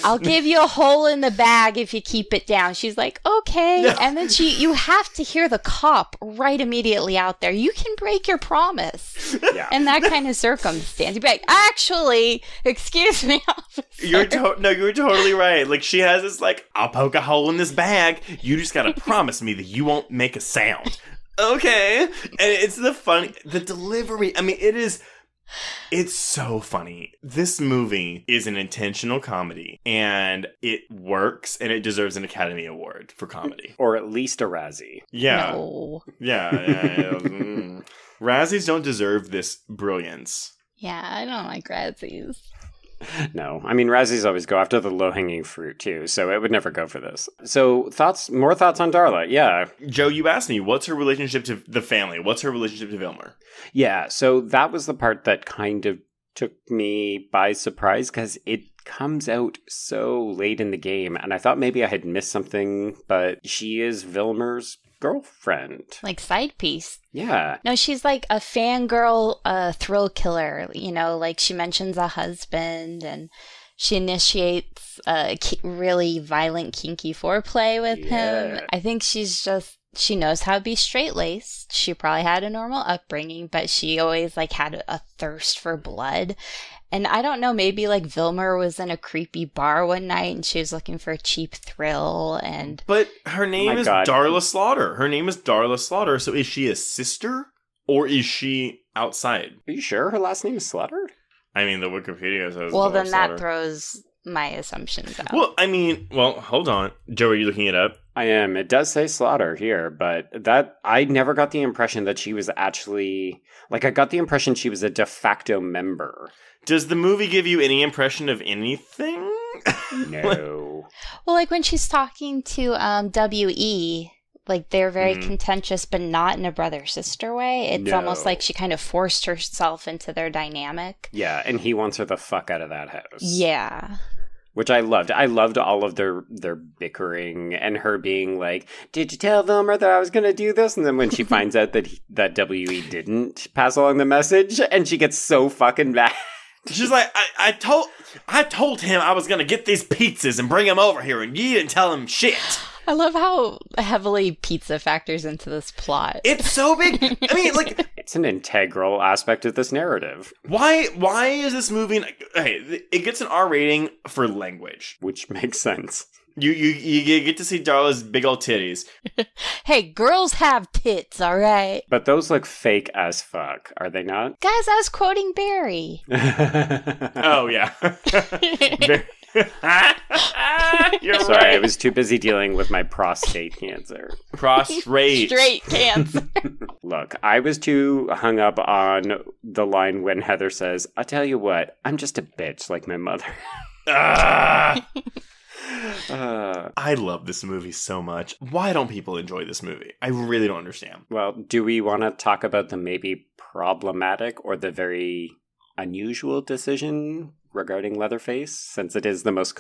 I'll give you a hole in the bag if you keep it down. She's like, okay. And then you have to hear the cop right immediately out there. You can break your promise. Yeah. In that kind of circumstance. You'd be like, actually, excuse me, officer. You're totally right. Like, she has this, like, I'll poke a hole in this bag. You just gotta promise me that you won't make a sound. Okay. And it's the delivery. I mean, it's so funny. This movie is an intentional comedy, and it works, and it deserves an Academy Award for comedy. Or at least a Razzie. Yeah. No. Yeah. Razzies don't deserve this brilliance. Yeah, I don't like Razzies. No, I mean, Razzies always go after the low-hanging fruit, too, so it would never go for this. So, more thoughts on Darla, yeah. Joe, you asked me, what's her relationship to the family? What's her relationship to Vilmer? Yeah, so that was the part that kind of took me by surprise, because it comes out so late in the game, and I thought maybe I had missed something, but she is Vilmer's girlfriend. Like side piece. Yeah. No, she's like a fangirl thrill killer. You know, like she mentions a husband and she initiates really violent, kinky foreplay with him. I think she knows how to be straight-laced. She probably had a normal upbringing, but she always like had a thirst for blood. And I don't know, maybe like Vilmer was in a creepy bar one night and she was looking for a cheap thrill and... But her name is Darla Slaughter. Her name is Darla Slaughter. So is she a sister or is she outside? Are you sure her last name is Slaughter? I mean, the Wikipedia says well, Darla then Slaughter. That throws my assumptions out. Well, hold on. Joe, are you looking it up? I am. It does say Slaughter here, but I never got the impression that she was actually... Like, I got the impression she was a de facto member. Does the movie give you any impression of anything? No. Well, like when she's talking to W.E., like they're very contentious, but not in a brother-sister way. It's almost like she kind of forced herself into their dynamic. Yeah, and he wants her the fuck out of that house. Yeah. Which I loved. I loved all of their bickering and her being like, did you tell Vilmer that I was going to do this? And then when she finds out that W.E. didn't pass along the message, and she gets so fucking mad. She's like, I told him I was going to get these pizzas and bring them over here, and you didn't tell him shit. I love how heavily pizza factors into this plot. It's so big. I mean, like... It's an integral aspect of this narrative. Why is this movie... Okay, it gets an R rating for language. Which makes sense. You get to see Darla's big old titties. Hey, girls have tits, all right? But those look fake as fuck, are they not? Guys, I was quoting Barry. Oh, yeah. You're Sorry, right. I was too busy dealing with my prostate cancer. Prostrate. Straight cancer. Look, I was too hung up on the line when Heather says, I'll tell you what, I'm just a bitch like my mother. I love this movie so much. Why don't people enjoy this movie? I really don't understand. Well, do we want to talk about the maybe problematic or the very unusual decision regarding Leatherface, since it is the most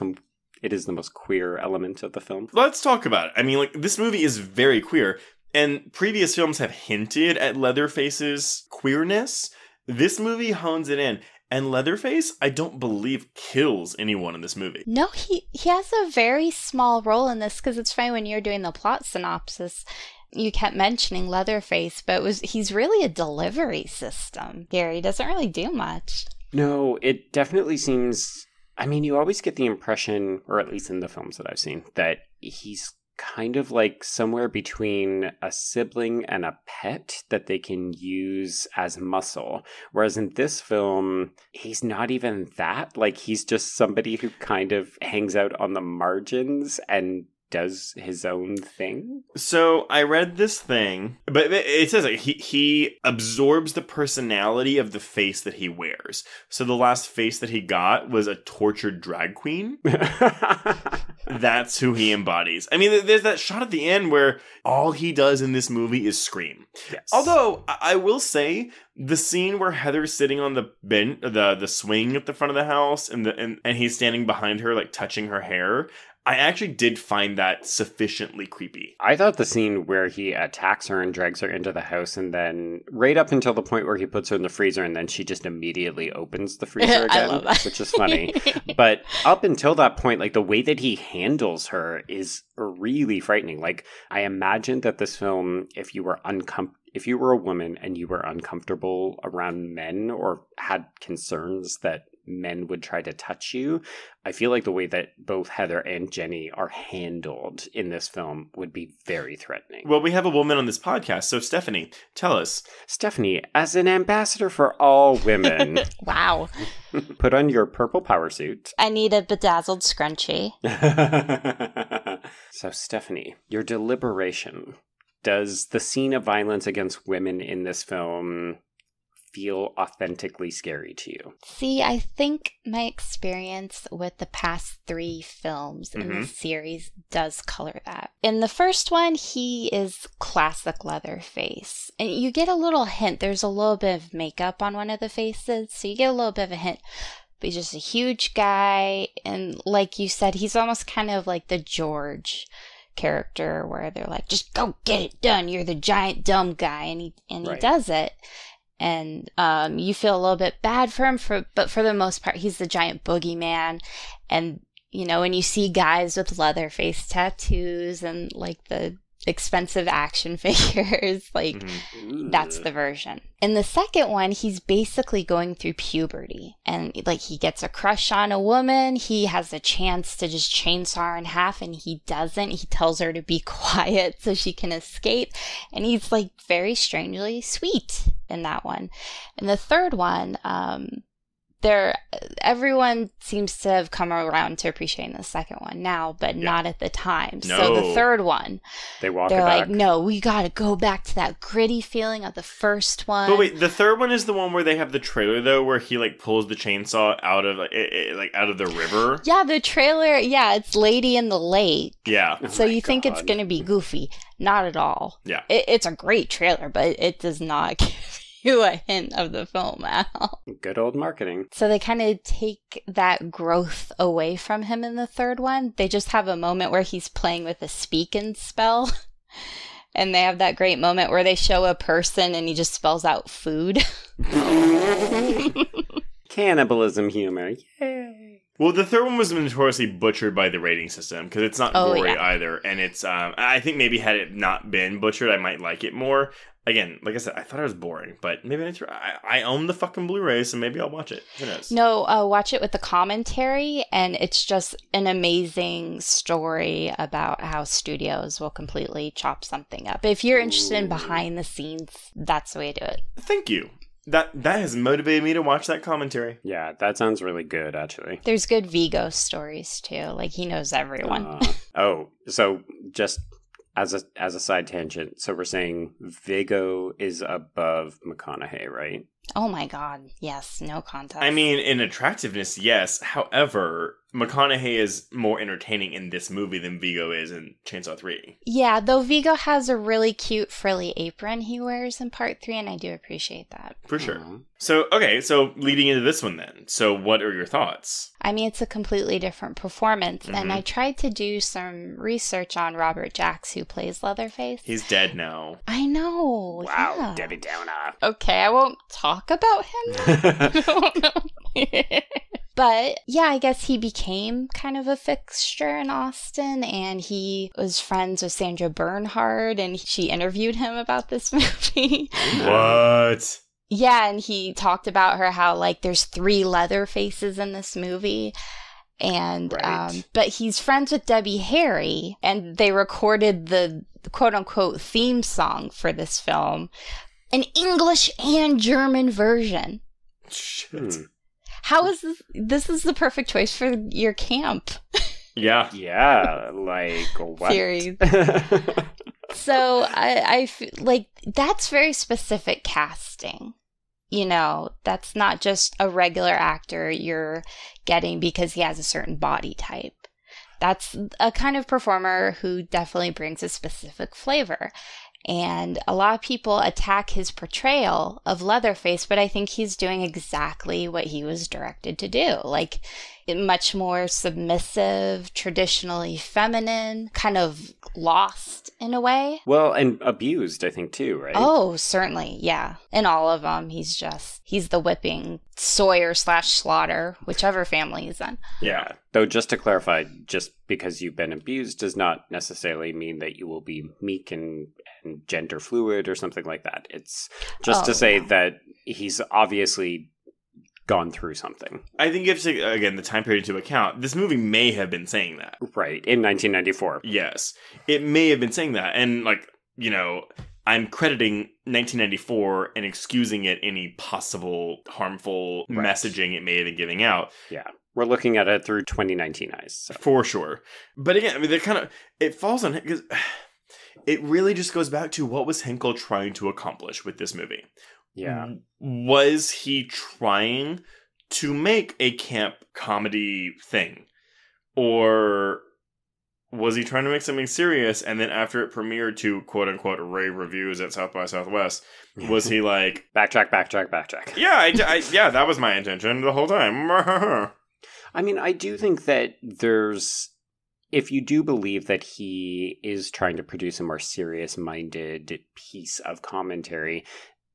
queer element of the film? Let's talk about it. I mean, like, this movie is very queer, and previous films have hinted at Leatherface's queerness. This movie hones it in. And Leatherface, I don't believe, kills anyone in this movie. No, he has a very small role in this, because it's funny when you're doing the plot synopsis, you kept mentioning Leatherface, but he's really a delivery system. Gary doesn't really do much. No, it definitely seems... I mean, you always get the impression, or at least in the films that I've seen, that he's kind of like somewhere between a sibling and a pet that they can use as muscle. Whereas in this film, he's not even that. Like, he's just somebody who kind of hangs out on the margins and does his own thing. So I read this thing, but it says like he absorbs the personality of the face that he wears. So the last face that he got was a tortured drag queen. That's who he embodies. I mean, there's that shot at the end where all he does in this movie is scream. Yes. Although, I will say, the scene where Heather's sitting on the bench, the swing at the front of the house, and he's standing behind her, like, touching her hair, I actually did find that sufficiently creepy. I thought the scene where he attacks her and drags her into the house, and then right up until the point where he puts her in the freezer, and then she just immediately opens the freezer again, I love that. which is funny. But up until that point, like, the way that he handles her is really frightening. Like, I imagine that this film, if you were a woman and you were uncomfortable around men or had concerns that men would try to touch you, I feel like the way that both Heather and Jenny are handled in this film would be very threatening. Well, we have a woman on this podcast, so Stephanie, tell us. Stephanie, as an ambassador for all women, Wow. put on your purple power suit. I need a bedazzled scrunchie. So, Stephanie, your deliberation. Does the scene of violence against women in this film feel authentically scary to you? See, I think my experience with the past 3 films in the series does color that. In the first one, he is classic Leatherface. And you get a little hint. There's a little bit of makeup on one of the faces, so you get a little bit of a hint. But he's just a huge guy. And like you said, he's almost kind of like the George character where they're like, just go get it done. You're the giant dumb guy. And he does it. And you feel a little bit bad for him, but for the most part, he's the giant boogeyman. And, you know, when you see guys with Leatherface tattoos and, like, the expensive action figures, like, that's the version. In the second one, he's basically going through puberty. And, like, he gets a crush on a woman. He has a chance to just chainsaw her in half, and he doesn't. He tells her to be quiet so she can escape. And he's, like, very strangely sweet in that one. In the third one, everyone seems to have come around to appreciating the second one now, but not at the time. No. So the third one, they're like, no, we got to go back to that gritty feeling of the first one. But wait, the third one is the one where they have the trailer though, where he like pulls the chainsaw out of out of the river. Yeah, the trailer. Yeah, it's Lady in the Lake. Yeah. So you think it's going to be goofy? Not at all. Yeah. It's a great trailer, but it does not give you a hint of the film at all. Good old marketing. So they kind of take that growth away from him in the third one. They just have a moment where he's playing with a speak-and spell. And they have that great moment where they show a person and he just spells out food. Cannibalism humor. Yay. Well, the third one was notoriously butchered by the rating system because it's not gory either. And it's, I think maybe had it not been butchered, I might like it more. Again, like I said, I thought it was boring, but maybe I own the fucking Blu-ray, so maybe I'll watch it. Who knows? No, watch it with the commentary, and it's just an amazing story about how studios will completely chop something up. If you're interested in behind the scenes, that's the way to do it. Thank you. That has motivated me to watch that commentary. Yeah, that sounds really good, actually. There's good Vigo stories, too. Like, he knows everyone. So just as a side tangent, so we're saying Vigo is above McConaughey, right? Oh my god, yes, no contest. I mean, in attractiveness, yes. However, McConaughey is more entertaining in this movie than Vigo is in Chainsaw 3. Yeah, though Vigo has a really cute frilly apron he wears in part 3, and I do appreciate that. For sure. So leading into this one then. So what are your thoughts? I mean, it's a completely different performance, and I tried to do some research on Robert Jacks, who plays Leatherface. He's dead now. I know. Wow, yeah. Debbie Downer. Okay, I won't talk about him. But yeah, I guess he became kind of a fixture in Austin, and he was friends with Sandra Bernhard, and she interviewed him about this movie. What? Yeah, and he talked about her, how like there's 3 Leatherfaces in this movie. And right. But he's friends with Debbie Harry, and they recorded the quote unquote theme song for this film, an English and German version. Shit. How is this? This is the perfect choice for your camp. Yeah. Yeah, like what? Series. So I feel like that's very specific casting. You know, that's not just a regular actor you're getting because he has a certain body type. That's a kind of performer who definitely brings a specific flavor. And a lot of people attack his portrayal of Leatherface, but I think he's doing exactly what he was directed to do. Like, much more submissive, traditionally feminine, kind of lost in a way. Well, and abused, I think, too, right? Oh, certainly, yeah. In all of them, he's the whipping Sawyer/Slaughter, whichever family he's in. Yeah. Though, just to clarify, just because you've been abused does not necessarily mean that you will be meek and gender fluid or something like that. It's just to say that he's obviously gone through something. I think you have to take, again, the time period into account. This movie may have been saying that. Right, in 1994. Yes. It may have been saying that. And, like, you know, I'm crediting 1994 and excusing it any possible harmful messaging it may have been giving out. Yeah. We're looking at it through 2019 eyes. So. For sure. But again, I mean, they're kind of, it falls on, because it really just goes back to what was Henkel trying to accomplish with this movie. Yeah. Was he trying to make a camp comedy thing? Or was he trying to make something serious, and then after it premiered to quote-unquote rave reviews at South by Southwest, was he like... backtrack. Yeah, yeah, that was my intention the whole time. I mean, I do think that there's... If you do believe that he is trying to produce a more serious-minded piece of commentary,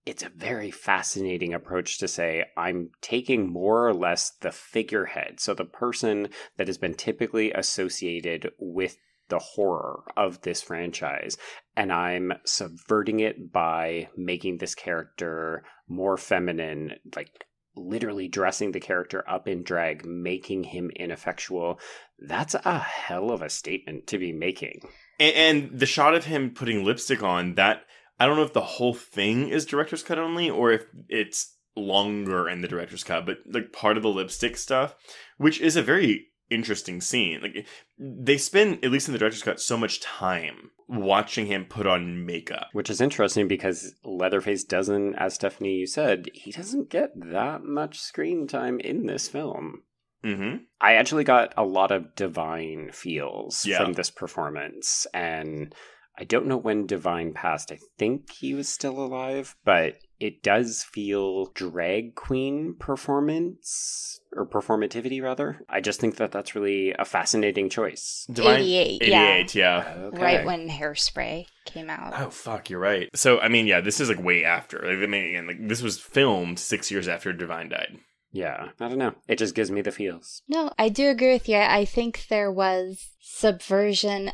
it's a very fascinating approach to say, I'm taking more or less the figurehead, so the person that has been typically associated with the horror of this franchise, and I'm subverting it by making this character more feminine, like literally dressing the character up in drag, making him ineffectual. That's a hell of a statement to be making. And the shot of him putting lipstick on, that, I don't know if the whole thing is director's cut only, or if it's longer in the director's cut, but like part of the lipstick stuff, which is a very interesting scene. Like, they spend, at least in the director's cut, so much time watching him put on makeup. Which is interesting because Leatherface doesn't, as Stephanie, you said, he doesn't get that much screen time in this film. Mm-hmm. I actually got a lot of Divine feels from this performance, and I don't know when Divine passed. I think he was still alive, but it does feel drag queen performance, or performativity, rather. I just think that that's really a fascinating choice. Divine? 88, yeah. Okay. Right when Hairspray came out. Oh, fuck, you're right. So, I mean, yeah, this is like way after. Like, I mean, again, like, this was filmed 6 years after Divine died. Yeah, I don't know. It just gives me the feels. No, I do agree with you. I think there was subversion.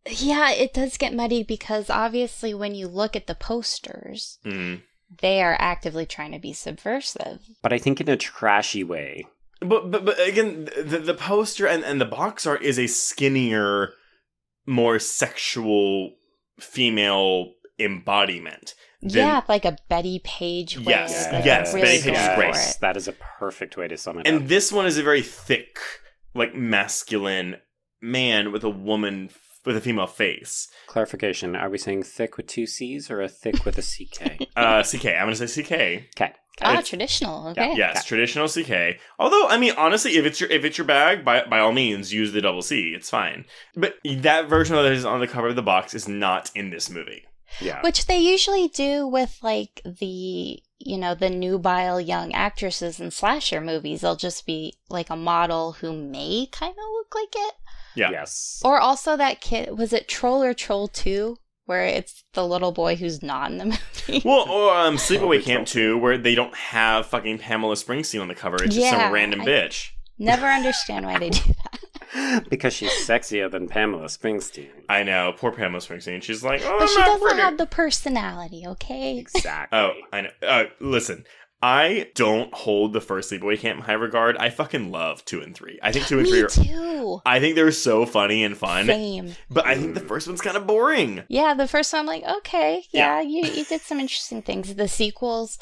Yeah, it does get muddy because obviously when you look at the posters, they are actively trying to be subversive. But I think in a trashy way. But again, the poster and the box art is a skinnier, more sexual female embodiment. Like a Betty Page way. Yes, really Betty Page is great. That is a perfect way to sum it up. And this one is a very thick, like masculine man with a female face. Clarification, are we saying thick with 2 C's or a thick with a CK? CK. I'm going to say CK. Okay. Traditional. Okay. Yes, traditional CK. Although, I mean, honestly, if it's your bag, by all means, use the double C. It's fine. But that version that is on the cover of the box is not in this movie. Yeah. Which they usually do with, like, the nubile young actresses in slasher movies. They'll just be, like, a model who may kind of look like it. Yeah. Yes. Or also that kid, was it Troll or Troll 2? Where it's the little boy who's not in the movie. Well, or Sleepaway Camp 2, where they don't have fucking Pamela Springsteen on the cover. It's just some random bitch. Never understand why they do that. Because she's sexier than Pamela Springsteen. I know, poor Pamela Springsteen. She's like, oh, but she I'm not doesn't pretty. have the personality, okay? Exactly. Oh, I know. Listen, I don't hold the first Sleepaway Camp in high regard. I fucking love 2 and 3. I think 2 and 3 Me are... too. I think they're so funny and fun. Same. But I think the first one's kind of boring. Yeah, the first one, I'm like, okay, you did some interesting things. The sequels,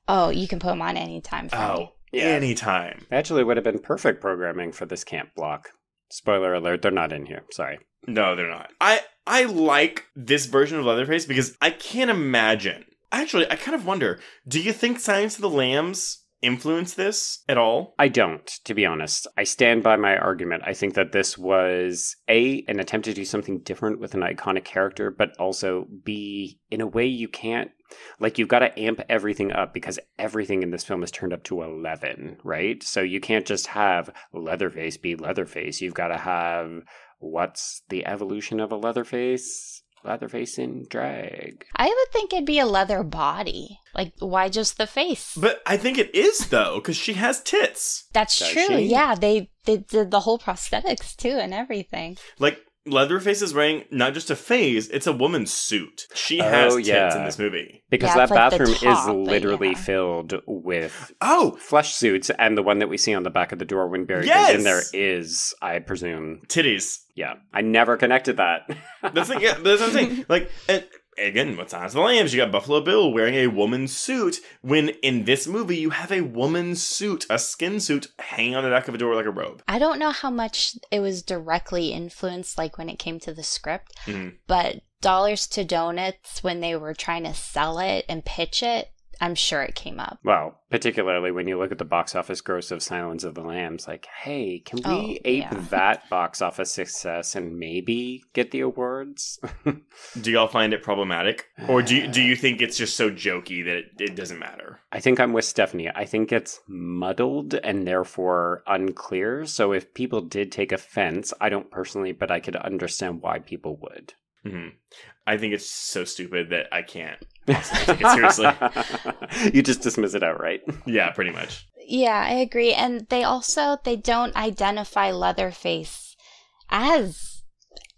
you can put them on anytime for me. Anytime. Actually, would have been perfect programming for this camp block. Spoiler alert, they're not in here. Sorry. No, they're not. I like this version of Leatherface because I can't imagine. Actually, I kind of wonder, do you think Silence of the Lambs influence this at all? I don't, to be honest. I stand by my argument. I think that this was an attempt to do something different with an iconic character, but also B, in a way you can't, like, you've got to amp everything up because everything in this film is turned up to 11, right? So you can't just have Leatherface be Leatherface. You've got to have, what's the evolution of a Leatherface? Leatherface in drag. I would think it'd be a leather body. Like, why just the face? But I think it is, though, because she has tits. That's Does true. she? Yeah, they did the whole prosthetics, too, and everything. Like, Leatherface is wearing not just a phase, it's a woman's suit. She has tits in this movie. Because Yeah, that it's like the bathroom top, is but literally yeah. filled with Oh! flesh suits, and the one that we see on the back of the door when Barry Yes! goes in there is, I presume, Titties. yeah. I never connected that. That's what I'm saying. Like, and again, what's Silence of the Lambs? You got Buffalo Bill wearing a woman's suit, when in this movie you have a woman's suit, a skin suit, hanging on the back of a door like a robe. I don't know how much it was directly influenced, like, when it came to the script, but Dollars to Donuts, when they were trying to sell it and pitch it, I'm sure it came up. Well, particularly when you look at the box office gross of Silence of the Lambs, like, hey, can we ape that box office success and maybe get the awards? Do y'all find it problematic? Or do you think it's just so jokey that it doesn't matter? I think I'm with Stephanie. I think it's muddled and therefore unclear. So if people did take offense, I don't personally, but I could understand why people would. Mm-hmm. I think it's so stupid that I can't take it seriously. You just dismiss it outright. Yeah, pretty much. Yeah, I agree. And they don't identify Leatherface as,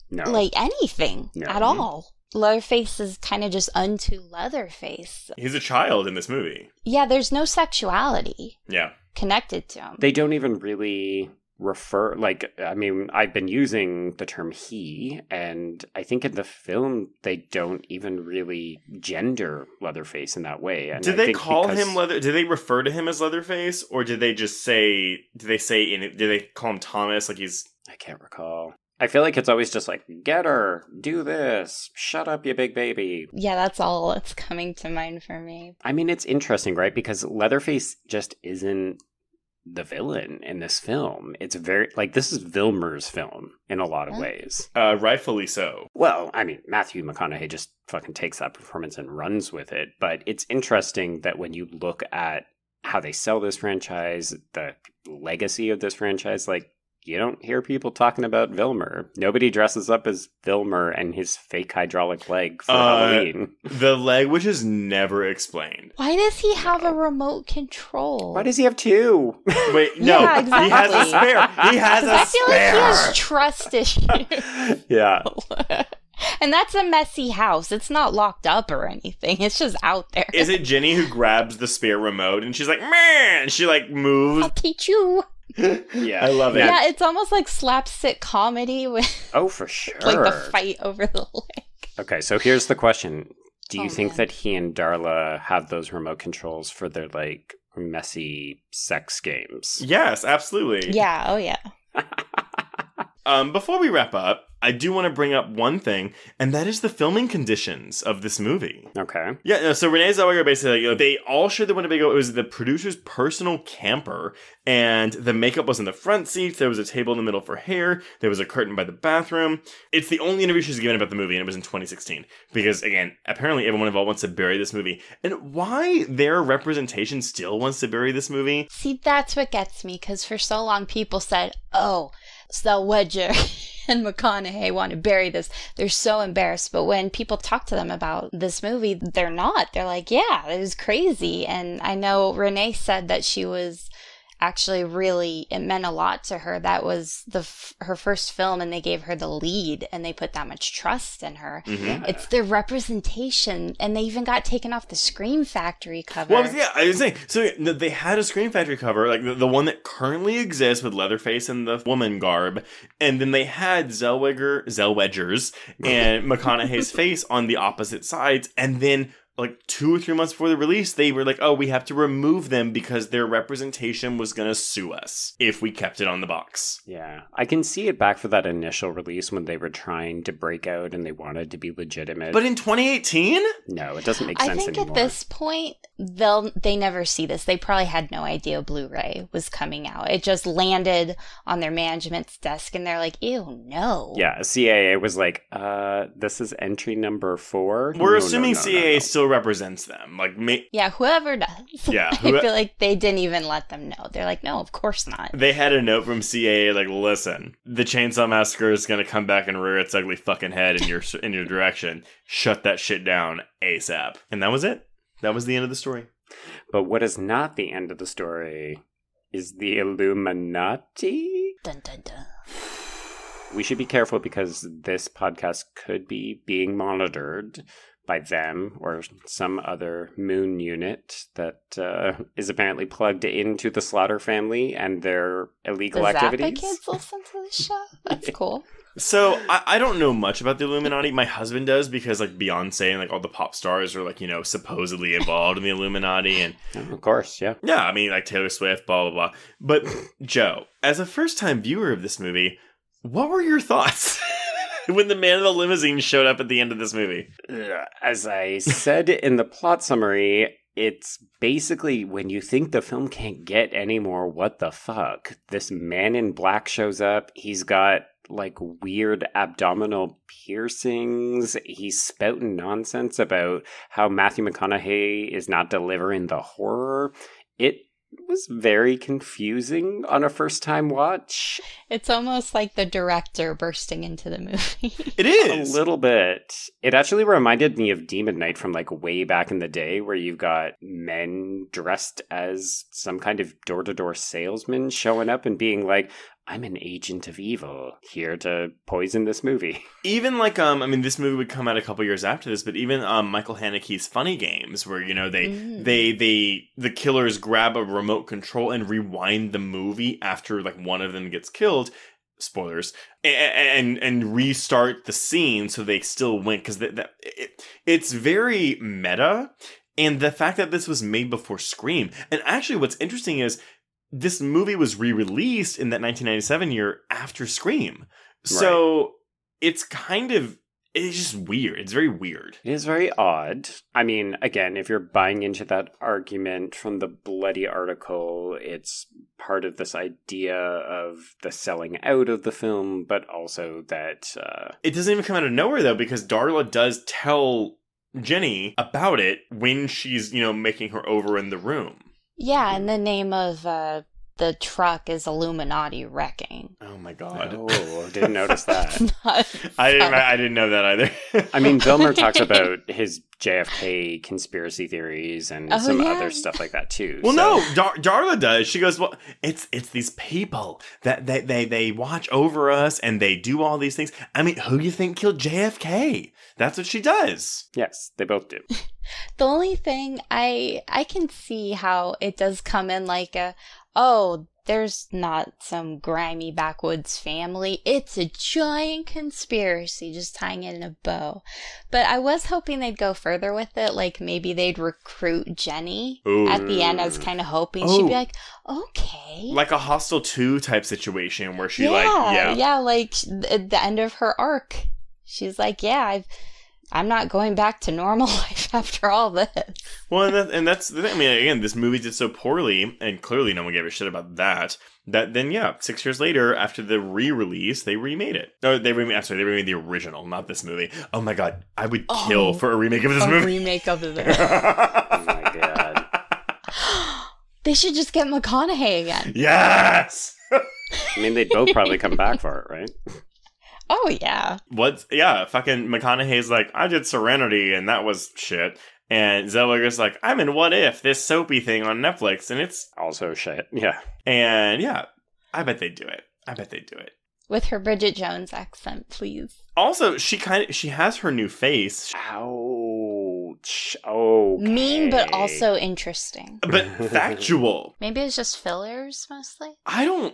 like, anything at all. Leatherface is kind of just unto Leatherface. He's a child in this movie. Yeah, there's no sexuality connected to him. They don't even really refer, like, I mean, I've been using the term he, and I think in the film they don't even really gender Leatherface in that way. And Did they call him Leather? Did they refer to him as Leatherface, or did they just say? Did they call him Thomas? Like he's? I can't recall. I feel like it's always just like, get her, do this, shut up, you big baby. Yeah, that's all that's coming to mind for me. I mean, it's interesting, right? Because Leatherface just isn't the villain in this film. It's very, like, this is Vilmer's film in a lot of ways. Rightfully so. Well, I mean, Matthew McConaughey just fucking takes that performance and runs with it. But it's interesting that when you look at how they sell this franchise, the legacy of this franchise, like, you don't hear people talking about Vilmer. Nobody dresses up as Vilmer and his fake hydraulic leg for Halloween. The leg, which is never explained. Why does he have a remote control? Why does he have two? Wait, no. Yeah, exactly. He has a spare. He has a I feel spare. like he has trust issues. Yeah. And that's a messy house. It's not locked up or anything. It's just out there. Is it Jenny who grabs the spare remote and she's like, man, she like moves? I'll teach you. Yeah, I love it. Yeah, it's almost like slapstick comedy with oh, for sure. like the fight over the leg. Okay, so here's the question. Do you think man. that he and Darla have those remote controls for their, like, messy sex games? Yes, absolutely. Yeah, oh yeah. Before we wrap up, I do want to bring up one thing, and that is the filming conditions of this movie. Okay. Yeah, no, so Renee Zellweger basically, they all shared the Winnebago. It was the producer's personal camper, and the makeup was in the front seats. There was a table in the middle for hair. There was a curtain by the bathroom. It's the only interview she's given about the movie, and it was in 2016. Because, again, apparently everyone involved wants to bury this movie. And why their representation still wants to bury this movie? See, that's what gets me, because for so long people said, oh, Zellweger and McConaughey want to bury this. They're so embarrassed. But when people talk to them about this movie, they're not. They're like, yeah, it was crazy. And I know Renee said that she was actually really, it meant a lot to her. That was her first film, and they gave her the lead, and they put that much trust in her. Mm-hmm. It's the representation, and they even got taken off the Scream Factory cover. Well, yeah, I was saying, so they had a Scream Factory cover, like the one that currently exists with Leatherface and the woman garb, and then they had Zellweger's and McConaughey's face on the opposite sides, and then like 2 or 3 months before the release, they were like, oh, we have to remove them because their representation was going to sue us if we kept it on the box. Yeah, I can see it back for that initial release when they were trying to break out and they wanted to be legitimate. But in 2018? No, it doesn't make sense anymore. I think at this point, they never see this. They probably had no idea Blu-ray was coming out. It just landed on their management's desk and they're like, ew, no. Yeah, CAA was like, this is entry number 4. We're assuming CAA still represents them. Like, yeah, whoever does. Yeah, I feel like they didn't even let them know. They're like, no, of course not. They had a note from CAA like, listen, the Chainsaw Massacre is going to come back and rear its ugly fucking head in your direction. Shut that shit down ASAP. And that was it. That was the end of the story. But what is not the end of the story is the Illuminati. Dun, dun, dun. We should be careful because this podcast could be being monitored by them or some other moon unit that is apparently plugged into the Slaughter family and their illegal activities. The kids listen to the show? That's cool. So, I don't know much about the Illuminati. My husband does because, like, Beyonce and, like, all the pop stars are, like, you know, supposedly involved in the Illuminati. And of course, yeah. Yeah, I mean, like, Taylor Swift, blah, blah, blah. But, Joe, as a first-time viewer of this movie, what were your thoughts when the man in the limousine showed up at the end of this movie? As I said in the plot summary, it's basically when you think the film can't get any more what the fuck, this man in black shows up. He's got like weird abdominal piercings. He's spouting nonsense about how Matthew McConaughey is not delivering the horror. It was very confusing on a first-time watch. It's almost like the director bursting into the movie. It is! A little bit. It actually reminded me of Demon Knight from like way back in the day where you've got men dressed as some kind of door-to-door salesman showing up and being like, I'm an agent of evil here to poison this movie. Even like, I mean, this movie would come out a couple years after this, but even Michael Haneke's Funny Games, where, you know, the killers grab a remote control and rewind the movie after like one of them gets killed. Spoilers, and restart the scene so they still win, because it's very meta. And the fact that this was made before Scream, and actually what's interesting is this movie was re-released in that 1997 year after Scream. So it's just weird. It's very weird. It is very odd. I mean, again, if you're buying into that argument from the bloody article, it's part of this idea of the selling out of the film, but also that... It doesn't even come out of nowhere, though, because Darla does tell Jenny about it when she's, you know, making her over in the room. Yeah, and the name of the truck is Illuminati Wrecking. Oh my god. Oh, didn't notice that. I didn't know that either. I mean, Vilmer talks about his JFK conspiracy theories and some other stuff like that too. Well, no, Darla does. She goes, well, it's these people that they watch over us and they do all these things. I mean, who do you think killed JFK? That's what she does. Yes, they both do. The only thing I can see how it does come in like there's not some grimy backwoods family. It's a giant conspiracy, just tying it in a bow. But I was hoping they'd go further with it. Like maybe they'd recruit Jenny at the end. I was kind of hoping she'd be like, okay. Like a Hostel 2 type situation where she like the end of her arc. She's like, I'm not going back to normal life after all this. Well, and that's the thing. I mean, again, this movie did so poorly, and clearly no one gave a shit about that. That then, 6 years later, after the re-release, they remade it. Oh, they remade the original, not this movie. Oh my god, I would kill for a remake of this movie. A remake of this. Oh my god. They should just get McConaughey again. Yes! I mean, they'd both probably come back for it, right? Oh, yeah. Fucking McConaughey's like, I did Serenity, and that was shit. And Zellweger's like, I'm in What If, this soapy thing on Netflix, and it's also shit. Yeah. And I bet they'd do it. With her Bridget Jones accent, please. Also, she has her new face. How Okay. Mean, but also interesting. But factual. Maybe it's just fillers, mostly. I don't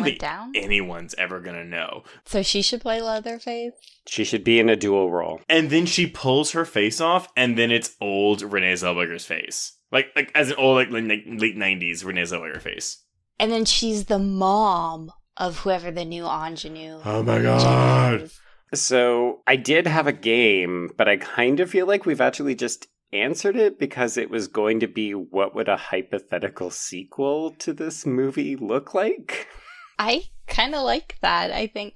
think down? anyone's ever gonna know. So she should play Leatherface? She should be in a dual role. And then she pulls her face off, and then it's old Renee Zellweger's face. Like as an old, like late 90s Renee Zellweger face. And then she's the mom of whoever the new ingenue. Oh my god. is. So I did have a game, but I kind of feel like we've actually just answered it because it was going to be what would a hypothetical sequel to this movie look like? I kind of like that. I think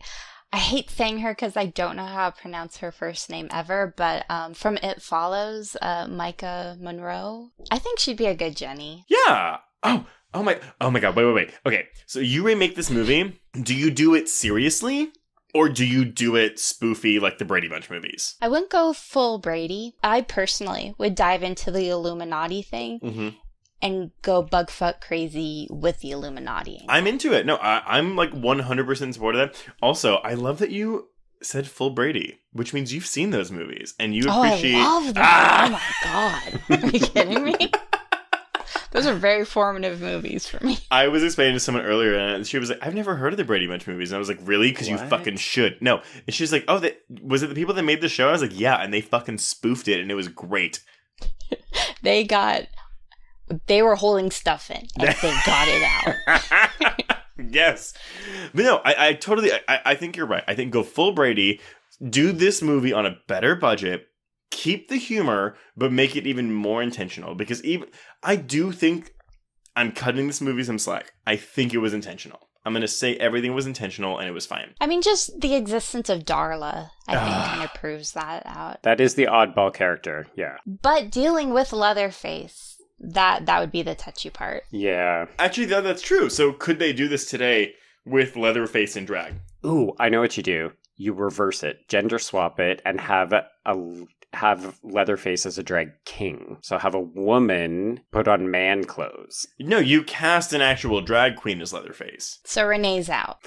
I hate saying her because I don't know how to pronounce her first name ever, but from It Follows, Micah Monroe. I think she'd be a good Jenny. Yeah. Oh my god. Wait. Okay. So you remake this movie. Do you do it seriously? Or do you do it spoofy like the Brady Bunch movies? I wouldn't go full Brady. I personally would dive into the Illuminati thing and go bugfuck crazy with the Illuminati. I'm into it. No, I'm like 100% in support of that. Also, I love that you said full Brady, which means you've seen those movies and you appreciate. Oh, I love them. Oh my god. Are you kidding me? Those are very formative movies for me. I was explaining to someone earlier, and she was like, I've never heard of the Brady Bunch movies. And I was like, really? Because you fucking should. No. And she's like, oh, was it the people that made the show? I was like, yeah, and they fucking spoofed it, and it was great. They were holding stuff in, and they got it out. Yes. But no, I totally, I think you're right. I think go full Brady, do this movie on a better budget, keep the humor, but make it even more intentional. Because I do think I'm cutting this movie some slack. I think it was intentional. I'm going to say everything was intentional and it was fine. I mean, just the existence of Darla, I think, kind of proves that out. That is the oddball character, yeah. But dealing with Leatherface, that would be the touchy part. Yeah. Actually, that's true. So could they do this today with Leatherface and drag? Ooh, I know what you do. You reverse it, gender swap it, and have Leatherface as a drag king. So have a woman put on man clothes. No, you cast an actual drag queen as Leatherface. So Renee's out.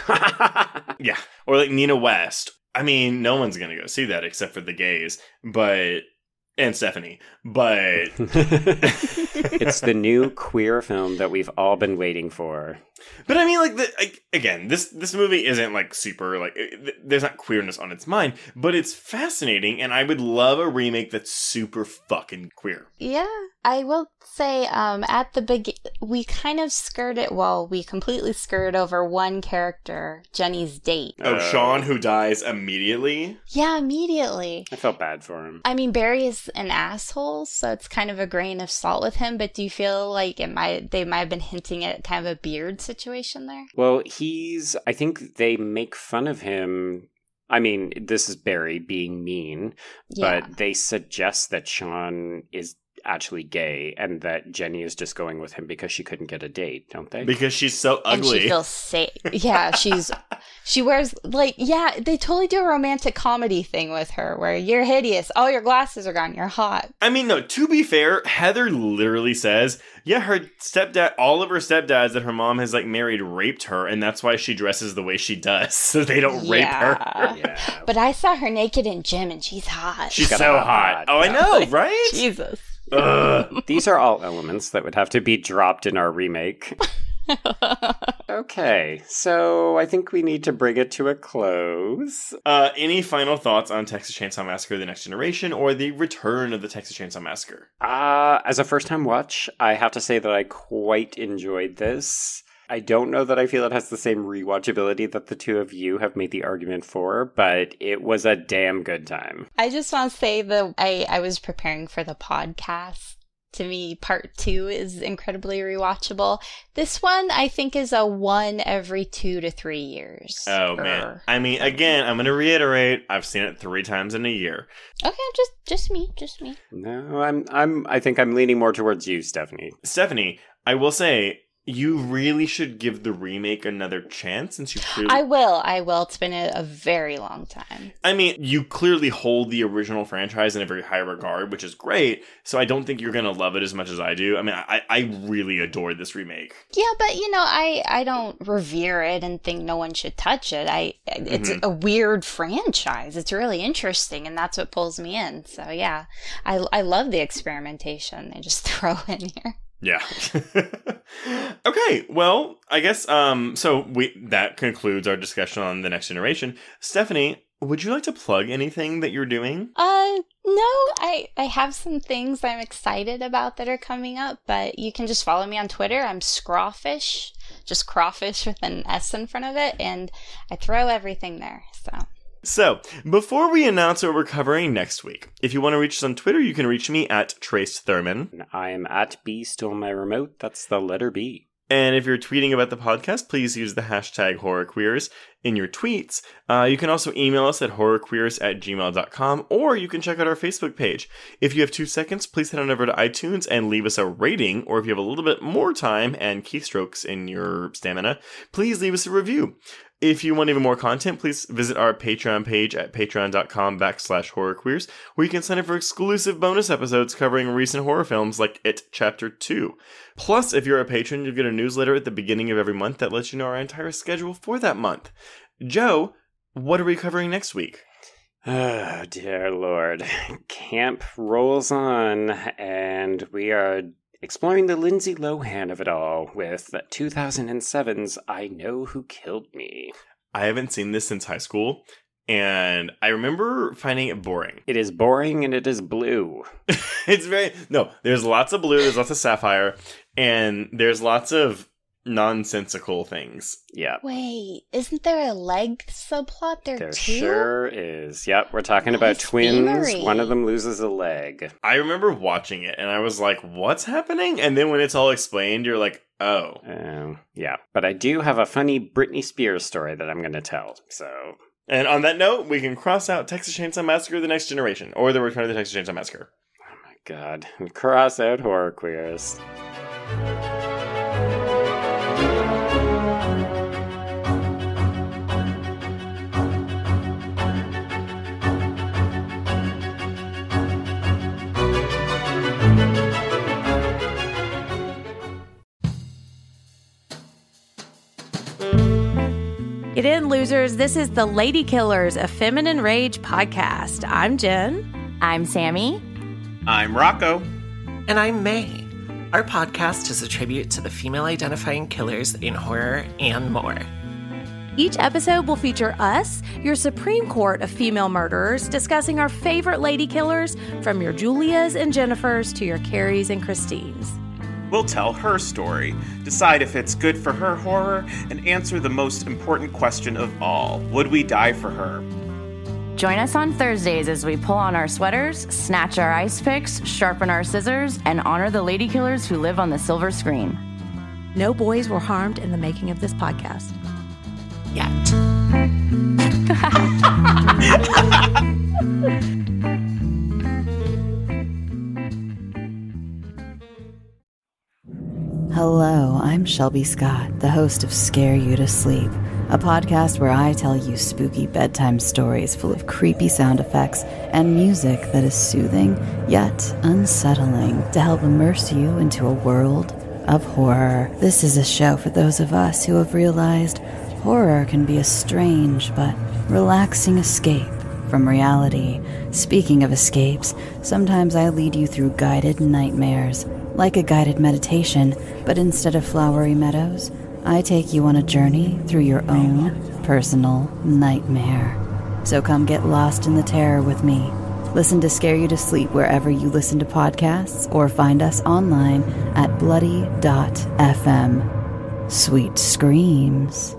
Yeah. Or like Nina West. I mean, no one's going to go see that except for the gays, and Stephanie. But it's the new queer film that we've all been waiting for. But I mean, again, this movie isn't like super, like, there's not queerness on its mind, but it's fascinating, and I would love a remake that's super fucking queer. Yeah, I will say, at the we kind of we completely skirted over one character, Jenny's date. Oh, Sean, who dies immediately? Yeah, immediately. I felt bad for him. I mean, Barry is an asshole, so it's kind of a grain of salt with him, but do you feel like they might have been hinting at kind of a beard situation there? Well, I think they make fun of him. I mean, this is Barry being mean, but they suggest that Sean is actually gay and that Jenny is just going with him because she couldn't get a date, don't they? Because she's so ugly. And she feels safe. Yeah, she wears, they totally do a romantic comedy thing with her where you're hideous. Oh, your glasses are gone. You're hot. I mean, no, to be fair, Heather literally says, her stepdad, all of her stepdads that her mom has married raped her, and that's why she dresses the way she does, so they don't rape her. Yeah. But I saw her naked in gym and she's hot. She's so hot. Oh, I know, right? Jesus. These are all elements that would have to be dropped in our remake. Okay, so I think we need to bring it to a close. Any final thoughts on Texas Chainsaw Massacre: The Next Generation or the return of the Texas Chainsaw Massacre? As a first-time watch, I have to say that I quite enjoyed this. I don't know that I feel it has the same rewatchability that the two of you have made the argument for, but it was a damn good time. I just want to say that I was preparing for the podcast. To me, part 2 is incredibly rewatchable. This one, I think, is a 1 every 2 to 3 years. Oh, man. I mean, again, I'm going to reiterate, I've seen it 3 times in a year. Okay, just me. No, I think I'm leaning more towards you, Stephanie. Stephanie, I will say, you really should give the remake another chance since you clearly... I will. It's been a very long time. I mean, you clearly hold the original franchise in a very high regard, which is great. So I don't think you're going to love it as much as I do. I mean, I really adored this remake. Yeah, but, I don't revere it and think no one should touch it. It's a weird franchise. It's really interesting, and that's what pulls me in. So, yeah, I love the experimentation they just throw in here. Yeah. Okay, well, I guess that concludes our discussion on The Next Generation. Stephanie, would you like to plug anything that you're doing? No, I have some things I'm excited about that are coming up, but you can just follow me on Twitter. I'm Scrawfish, just crawfish with an S in front of it, and I throw everything there, So, before we announce what we're covering next week, if you want to reach us on Twitter, you can reach me at Trace Thurman. I am at B Stole My Remote. That's the letter B. And if you're tweeting about the podcast, please use the hashtag HorrorQueers in your tweets. You can also email us at horrorqueers@gmail.com, or you can check out our Facebook page. If you have 2 seconds, please head on over to iTunes and leave us a rating, or if you have a little bit more time and keystrokes in your stamina, please leave us a review. If you want even more content, please visit our Patreon page at patreon.com/horrorqueers, where you can sign up for exclusive bonus episodes covering recent horror films like It Chapter 2. Plus, if you're a patron, you'll get a newsletter at the beginning of every month that lets you know our entire schedule for that month. Joe, what are we covering next week? Oh, dear Lord. Camp rolls on, and we are exploring the Lindsay Lohan of it all with 2007's I Know Who Killed Me. I haven't seen this since high school, and I remember finding it boring. It is boring, and it is blue. There's lots of blue, there's lots of sapphire, and there's lots of nonsensical things. Yeah. Wait, isn't there a leg subplot there too? Sure is. Yep, we're talking about twins. Thievery. One of them loses a leg. I remember watching it, and I was like, what's happening? And then when it's all explained, you're like, oh. Yeah. But I do have a funny Britney Spears story that I'm going to tell, so... And on that note, we can cross out Texas Chainsaw Massacre: The Next Generation, or The Return of the Texas Chainsaw Massacre. Oh my god. And cross out Horror Queers. Get in, losers. This is the Lady Killers, a Feminine Rage podcast. I'm Jen. I'm Sammy. I'm Rocco. And I'm May. Our podcast is a tribute to the female-identifying killers in horror and more. Each episode will feature us, your Supreme Court of female murderers, discussing our favorite lady killers, from your Julias and Jennifers to your Carries and Christines. We'll tell her story, decide if it's good for her horror, and answer the most important question of all. Would we die for her? Join us on Thursdays as we pull on our sweaters, snatch our ice picks, sharpen our scissors, and honor the lady killers who live on the silver screen. No boys were harmed in the making of this podcast. Yet. Hello, I'm Shelby Scott, the host of Scare You to Sleep, a podcast where I tell you spooky bedtime stories full of creepy sound effects and music that is soothing yet unsettling to help immerse you into a world of horror. This is a show for those of us who have realized horror can be a strange but relaxing escape from reality. Speaking of escapes, sometimes I lead you through guided nightmares, like a guided meditation, but instead of flowery meadows, I take you on a journey through your own personal nightmare. So come get lost in the terror with me. Listen to Scare You to Sleep wherever you listen to podcasts, or find us online at bloody.fm. Sweet screams.